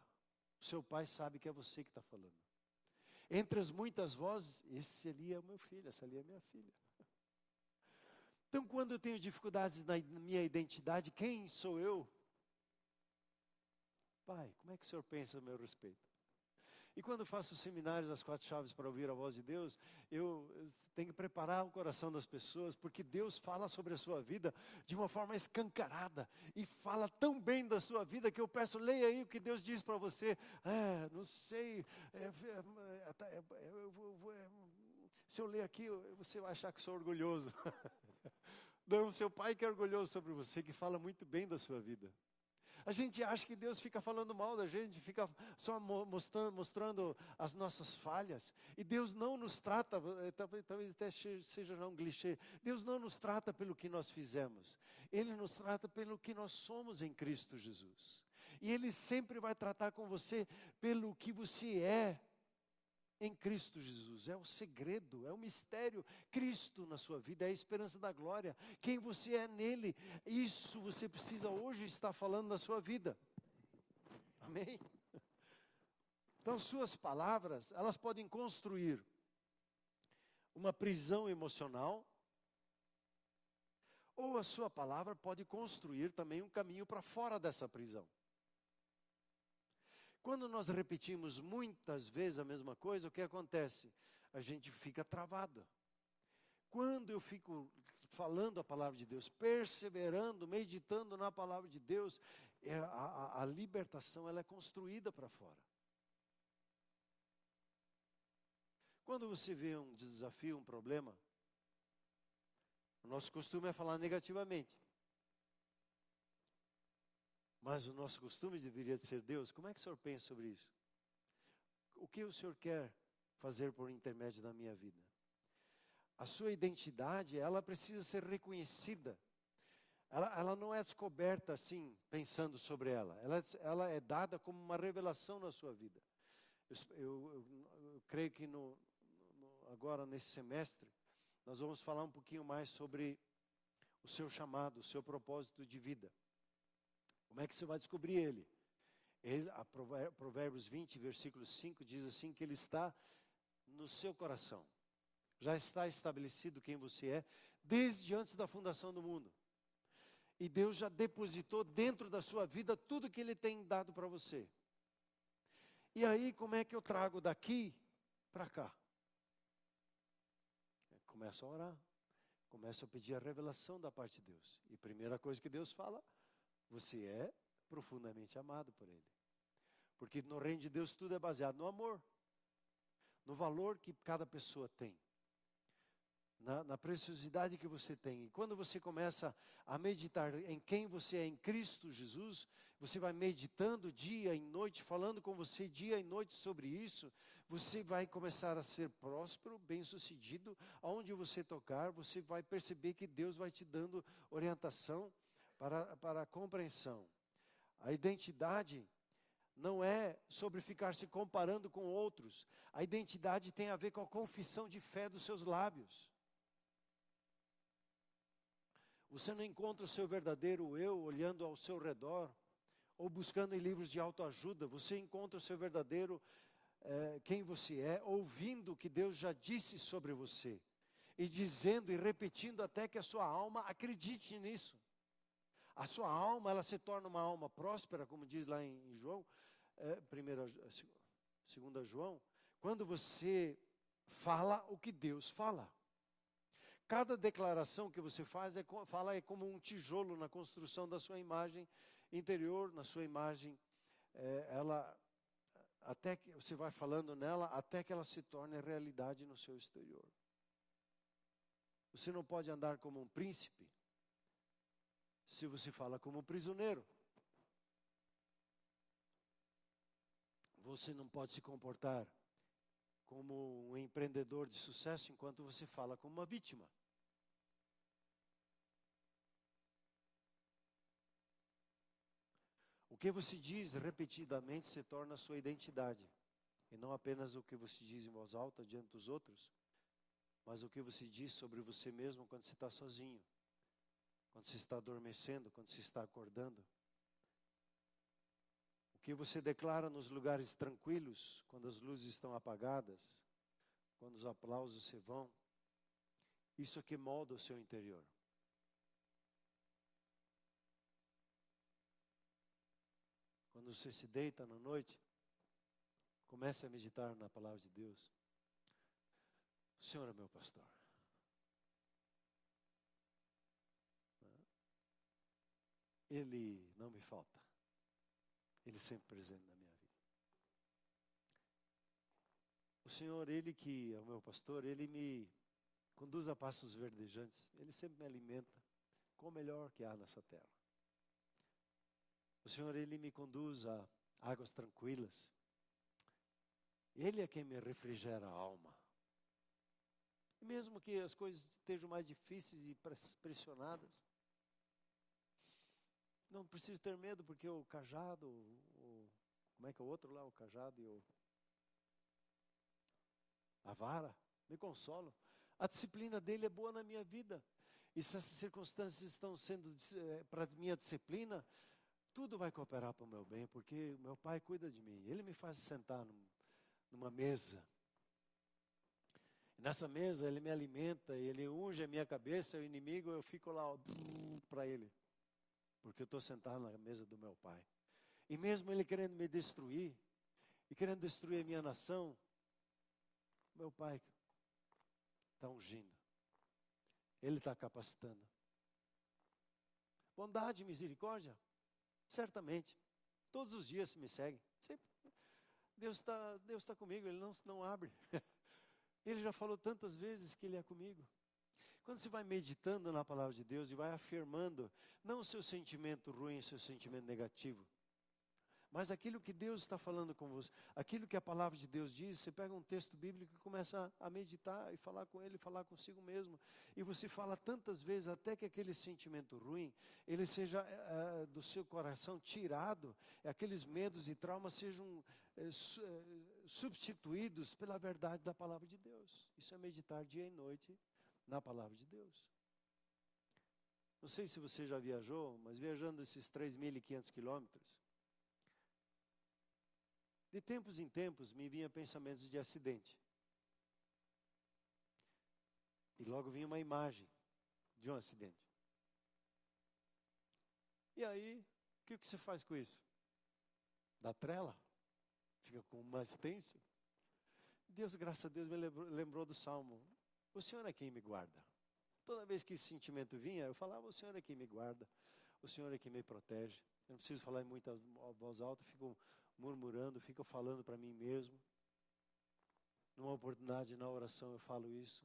A: o seu pai sabe que é você que está falando. Entre as muitas vozes, esse ali é o meu filho, essa ali é a minha filha. Então, quando eu tenho dificuldades na minha identidade, quem sou eu? Pai, como é que o Senhor pensa a meu respeito? E quando eu faço seminários, as 4 chaves para ouvir a voz de Deus, eu tenho que preparar o coração das pessoas, porque Deus fala sobre a sua vida de uma forma escancarada, e fala tão bem da sua vida, que eu peço, leia aí o que Deus diz para você. Não sei, se eu ler aqui, você vai achar que sou orgulhoso. Não, seu pai que é orgulhoso sobre você, que fala muito bem da sua vida. A gente acha que Deus fica falando mal da gente, fica só mostrando as nossas falhas. E Deus não nos trata, talvez até seja já um clichê, Deus não nos trata pelo que nós fizemos. Ele nos trata pelo que nós somos em Cristo Jesus. E Ele sempre vai tratar com você pelo que você é em Cristo Jesus. É o segredo, é o mistério. Cristo na sua vida é a esperança da glória. Quem você é nele, isso você precisa hoje estar falando na sua vida. Amém? Então, suas palavras, elas podem construir uma prisão emocional, ou a sua palavra pode construir também um caminho para fora dessa prisão. Quando nós repetimos muitas vezes a mesma coisa, o que acontece? A gente fica travado. Quando eu fico falando a palavra de Deus, perseverando, meditando na palavra de Deus, a libertação ela é construída para fora. Quando você vê um desafio, um problema, o nosso costume é falar negativamente. Mas o nosso costume deveria ser, Deus, como é que o Senhor pensa sobre isso? O que o Senhor quer fazer por intermédio da minha vida? A sua identidade, ela precisa ser reconhecida. Ela não é descoberta assim, pensando sobre ela. Ela é dada como uma revelação na sua vida. Eu creio que agora, nesse semestre, nós vamos falar um pouquinho mais sobre o seu chamado, o seu propósito de vida. Como é que você vai descobrir ele? Provérbios 20, versículo 5, diz assim, que ele está no seu coração. Já está estabelecido quem você é, desde antes da fundação do mundo. E Deus já depositou dentro da sua vida tudo que Ele tem dado para você. E aí, como é que eu trago daqui para cá? Começo a orar. Começo a pedir a revelação da parte de Deus. E a primeira coisa que Deus fala, você é profundamente amado por Ele. Porque no reino de Deus tudo é baseado no amor, no valor que cada pessoa tem, na preciosidade que você tem. E quando você começa a meditar em quem você é em Cristo Jesus, você vai meditando dia e noite, falando com você dia e noite sobre isso, você vai começar a ser próspero, bem-sucedido. Aonde você tocar, você vai perceber que Deus vai te dando orientação para a compreensão. A identidade não é sobre ficar se comparando com outros. A identidade tem a ver com a confissão de fé dos seus lábios. Você não encontra o seu verdadeiro eu olhando ao seu redor, ou buscando em livros de autoajuda. Você encontra o seu verdadeiro quem você é, ouvindo o que Deus já disse sobre você, e dizendo e repetindo até que a sua alma acredite nisso. A sua alma, ela se torna uma alma próspera, como diz lá em João, 2 João, quando você fala o que Deus fala. Cada declaração que você fala é como um tijolo na construção da sua imagem interior, na sua imagem, até que você vai falando nela, até que ela se torne realidade no seu exterior. Você não pode andar como um príncipe se você fala como um prisioneiro. Você não pode se comportar como um empreendedor de sucesso enquanto você fala como uma vítima. O que você diz repetidamente se torna a sua identidade. E não apenas o que você diz em voz alta diante dos outros, mas o que você diz sobre você mesmo quando você está sozinho, quando você está adormecendo, quando você está acordando. O que você declara nos lugares tranquilos, quando as luzes estão apagadas, quando os aplausos se vão. Isso é que molda o seu interior. Quando você se deita na noite, comece a meditar na palavra de Deus. O Senhor é meu pastor. Ele não me falta. Ele sempre presente na minha vida. O Senhor, Ele que é o meu pastor, Ele me conduz a passos verdejantes. Ele sempre me alimenta com o melhor que há nessa terra. O Senhor, Ele me conduz a águas tranquilas. Ele é quem me refrigera a alma. E mesmo que as coisas estejam mais difíceis e pressionadas, não preciso ter medo, porque o cajado, como é que é o outro lá, o cajado e a vara, me consolam. A disciplina dele é boa na minha vida. E se essas circunstâncias estão sendo para minha disciplina, tudo vai cooperar para o meu bem, porque o meu Pai cuida de mim. Ele me faz sentar numa mesa. E nessa mesa Ele me alimenta, Ele unge a minha cabeça, o inimigo, eu fico lá para Ele. Porque eu estou sentado na mesa do meu Pai. E mesmo Ele querendo me destruir, e querendo destruir a minha nação, meu Pai está ungindo. Ele está capacitando. Bondade e misericórdia? Certamente. Todos os dias me seguem. Sempre. Deus tá comigo, Ele não abre. Ele já falou tantas vezes que Ele é comigo. Quando você vai meditando na palavra de Deus e vai afirmando, não o seu sentimento ruim, o seu sentimento negativo, mas aquilo que Deus está falando com você, aquilo que a palavra de Deus diz, você pega um texto bíblico e começa a meditar e falar com ele, falar consigo mesmo. E você fala tantas vezes até que aquele sentimento ruim, ele seja do seu coração tirado, aqueles medos e traumas sejam substituídos pela verdade da palavra de Deus. Isso é meditar dia e noite na palavra de Deus. Não sei se você já viajou, mas viajando esses 3.500 quilômetros, de tempos em tempos me vinha pensamentos de acidente. E logo vinha uma imagem de um acidente. E aí, o que você faz com isso? Dá trela? Fica com uma assistência? Deus, graças a Deus, me lembrou do Salmo. O Senhor é quem me guarda. Toda vez que esse sentimento vinha, eu falava, o Senhor é quem me guarda. O Senhor é que me protege. Eu não preciso falar em muita voz alta, fico murmurando, fico falando para mim mesmo. Numa oportunidade, na oração, eu falo isso.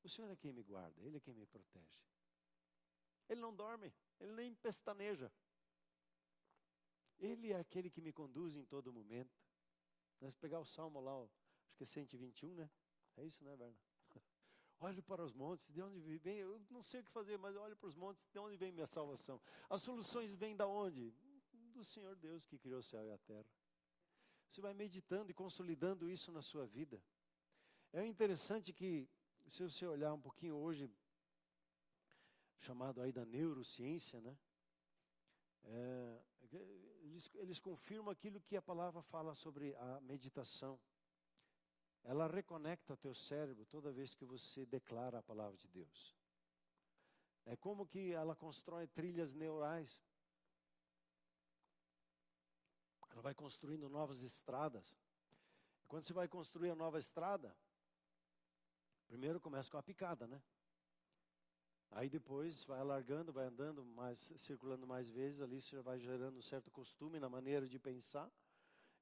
A: O Senhor é quem me guarda, Ele é quem me protege. Ele não dorme, Ele nem pestaneja. Ele é aquele que me conduz em todo momento. Nós pegar o salmo lá, acho que é 121, né? É isso, né, Berna? Olho para os montes, de onde vem? Eu não sei o que fazer, mas olho para os montes, de onde vem minha salvação? As soluções vêm da onde? Do Senhor Deus que criou o céu e a terra. Você vai meditando e consolidando isso na sua vida. É interessante que, se você olhar um pouquinho hoje, chamado aí da neurociência, né? Eles confirmam aquilo que a palavra fala sobre a meditação. Ela reconecta o teu cérebro toda vez que você declara a palavra de Deus. É como que ela constrói trilhas neurais. Ela vai construindo novas estradas. Quando você vai construir a nova estrada, primeiro começa com a picada, né? Aí depois vai alargando, vai andando, circulando mais vezes, ali você vai gerando um certo costume na maneira de pensar.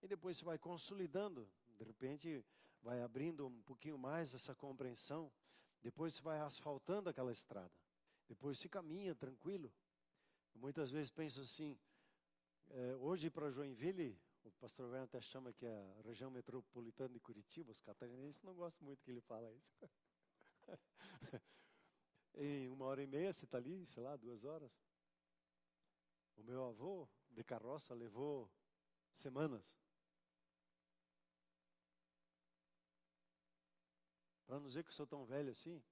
A: E depois você vai consolidando, de repente vai abrindo um pouquinho mais essa compreensão. Depois você vai asfaltando aquela estrada. Depois se caminha tranquilo. Eu muitas vezes penso assim, hoje para Joinville, o pastor Werner até chama que é a região metropolitana de Curitiba, os catarinenses não gostam muito que ele fala isso. Em 1h30 você está ali, sei lá, 2 horas. O meu avô, de carroça, levou semanas. Para não dizer que eu sou tão velho assim,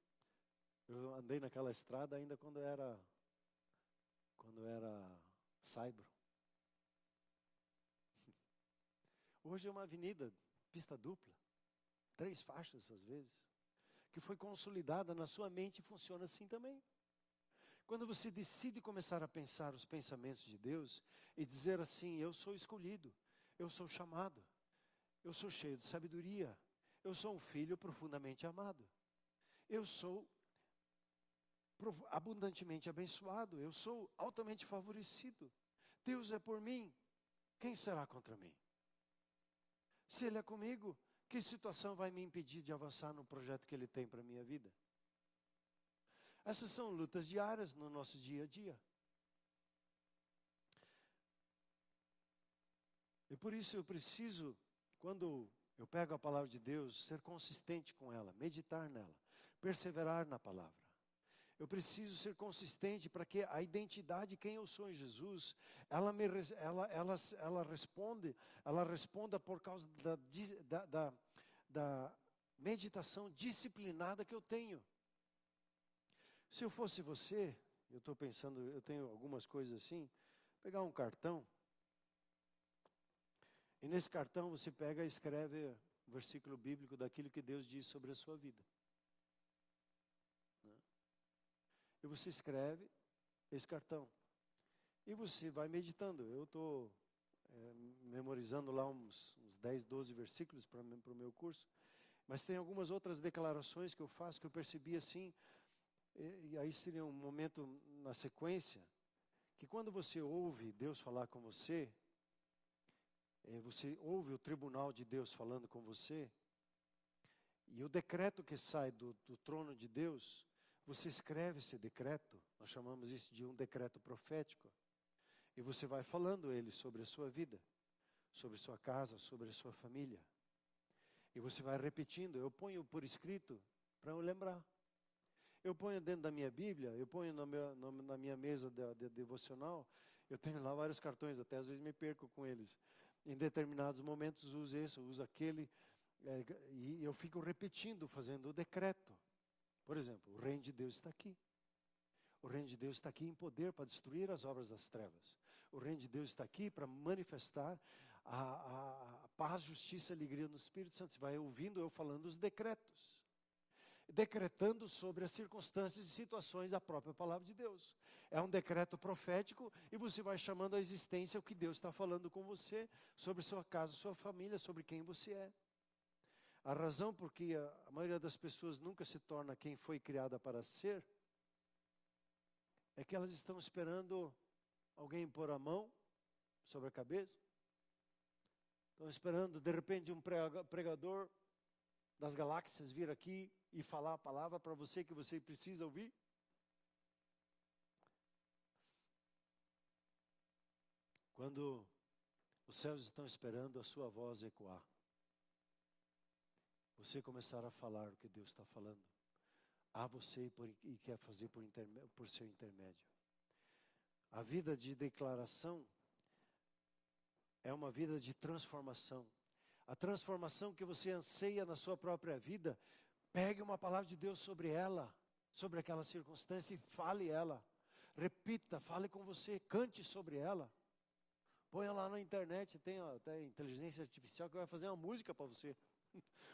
A: eu andei naquela estrada ainda quando era saibro. Hoje é uma avenida, pista dupla, 3 faixas às vezes, que foi consolidada na sua mente e funciona assim também. Quando você decide começar a pensar os pensamentos de Deus e dizer assim, eu sou escolhido, eu sou chamado, eu sou cheio de sabedoria, eu sou um filho profundamente amado, eu sou abundantemente abençoado, eu sou altamente favorecido, Deus é por mim, quem será contra mim? Se Ele é comigo, que situação vai me impedir de avançar no projeto que Ele tem para a minha vida? Essas são lutas diárias no nosso dia a dia. E por isso eu preciso, quando eu pego a palavra de Deus, ser consistente com ela, meditar nela, perseverar na palavra. Eu preciso ser consistente para que a identidade de quem eu sou em Jesus, ela responda por causa da meditação disciplinada que eu tenho. Se eu fosse você, eu estou pensando, eu tenho algumas coisas assim, pegar um cartão, e nesse cartão você pega e escreve um versículo bíblico daquilo que Deus diz sobre a sua vida. E você escreve esse cartão. E você vai meditando. Eu estou memorizando lá uns 10, 12 versículos para o meu curso. Mas tem algumas outras declarações que eu faço que eu percebi assim. E aí seria um momento na sequência, que quando você ouve Deus falar com você, você ouve o tribunal de Deus falando com você, e o decreto que sai do trono de Deus, você escreve esse decreto, nós chamamos isso de um decreto profético, e você vai falando ele sobre a sua vida, sobre sua casa, sobre a sua família. E você vai repetindo, eu ponho por escrito para eu lembrar. Eu ponho dentro da minha Bíblia, eu ponho na minha mesa de devocional, eu tenho lá vários cartões, até às vezes me perco com eles. Em determinados momentos uso esse, uso aquele, e eu fico repetindo, fazendo o decreto. Por exemplo, o reino de Deus está aqui. O reino de Deus está aqui em poder para destruir as obras das trevas. O reino de Deus está aqui para manifestar a paz, justiça e alegria no Espírito Santo. Você vai ouvindo eu falando os decretos. Decretando sobre as circunstâncias e situações da própria palavra de Deus. É um decreto profético e você vai chamando à existência o que Deus está falando com você, sobre sua casa, sua família, sobre quem você é. A razão por que a maioria das pessoas nunca se torna quem foi criada para ser, É que elas estão esperando alguém pôr a mão sobre a cabeça. Estão esperando, de repente, um pregador das galáxias vir aqui e falar a palavra para você que você precisa ouvir. Quando os céus estão esperando a sua voz ecoar, você começar a falar o que Deus está falando a você e quer fazer por seu intermédio. A vida de declaração é uma vida de transformação. A transformação que você anseia na sua própria vida, pegue uma palavra de Deus sobre ela, sobre aquela circunstância e fale ela. Repita, fale com você, cante sobre ela. Ponha lá na internet, tem até inteligência artificial que vai fazer uma música para você.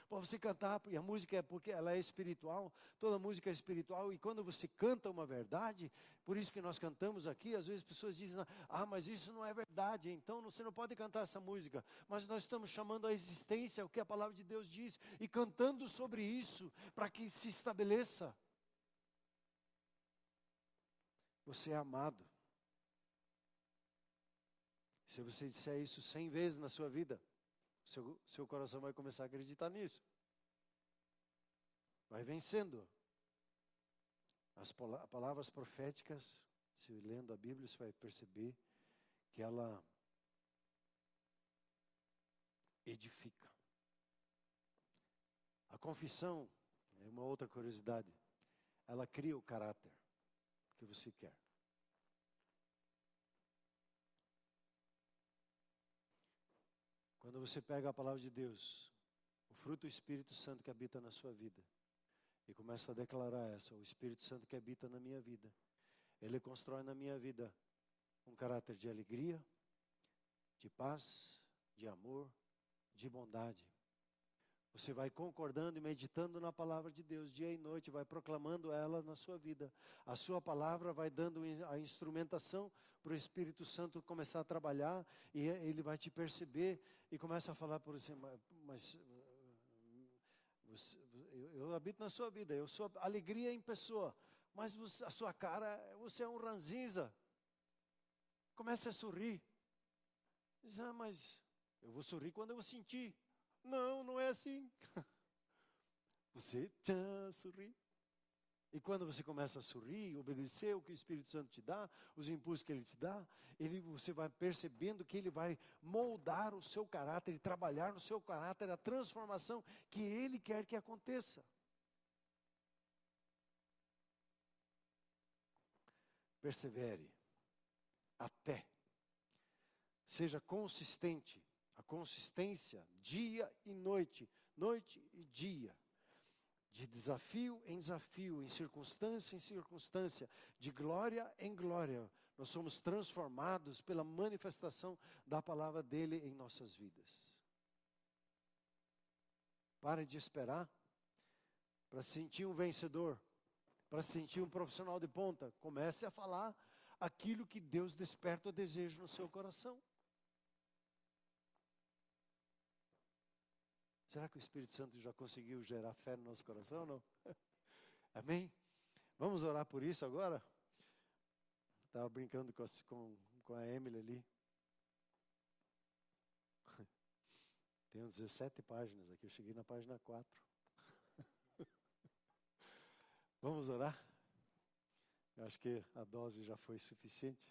A: Para você cantar, e a música é porque ela é espiritual, toda música é espiritual, e quando você canta uma verdade, por isso que nós cantamos aqui, às vezes as pessoas dizem, mas isso não é verdade, então você não pode cantar essa música, mas nós estamos chamando a existência, o que a palavra de Deus diz, e cantando sobre isso, para que se estabeleça. Você é amado. Se você disser isso 100 vezes na sua vida, seu coração vai começar a acreditar nisso. Vai vencendo. As palavras proféticas, se lendo a Bíblia, você vai perceber que ela edifica. A confissão, é uma outra curiosidade, ela cria o caráter que você quer. Quando você pega a palavra de Deus, o fruto do Espírito Santo que habita na sua vida, e começa a declarar o Espírito Santo que habita na minha vida, ele constrói na minha vida um caráter de alegria, de paz, de amor, de bondade. Você vai concordando e meditando na palavra de Deus dia e noite, vai proclamando ela na sua vida. A sua palavra vai dando a instrumentação para o Espírito Santo começar a trabalhar, e ele vai te perceber e começa a falar por você, mas eu habito na sua vida, eu sou alegria em pessoa, mas a sua cara, você é um ranzinza. Comece a sorrir. Diz, mas eu vou sorrir quando eu sentir. Não, não é assim. Você sorri. E quando você começa a sorrir, obedecer o que o Espírito Santo te dá, os impulsos que ele te dá, você vai percebendo que ele vai moldar o seu caráter e trabalhar no seu caráter a transformação que ele quer que aconteça. Persevere até. Seja consistente. A consistência, dia e noite, noite e dia, de desafio em desafio, em circunstância, de glória em glória, nós somos transformados pela manifestação da palavra dele em nossas vidas. Pare de esperar para sentir um vencedor, para sentir um profissional de ponta. Comece a falar aquilo que Deus desperta o desejo no seu coração. Será que o Espírito Santo já conseguiu gerar fé no nosso coração ou não? Amém? Vamos orar por isso agora? Estava brincando com a Emily ali. Tem 17 páginas aqui, eu cheguei na página 4. Vamos orar? Eu acho que a dose já foi suficiente.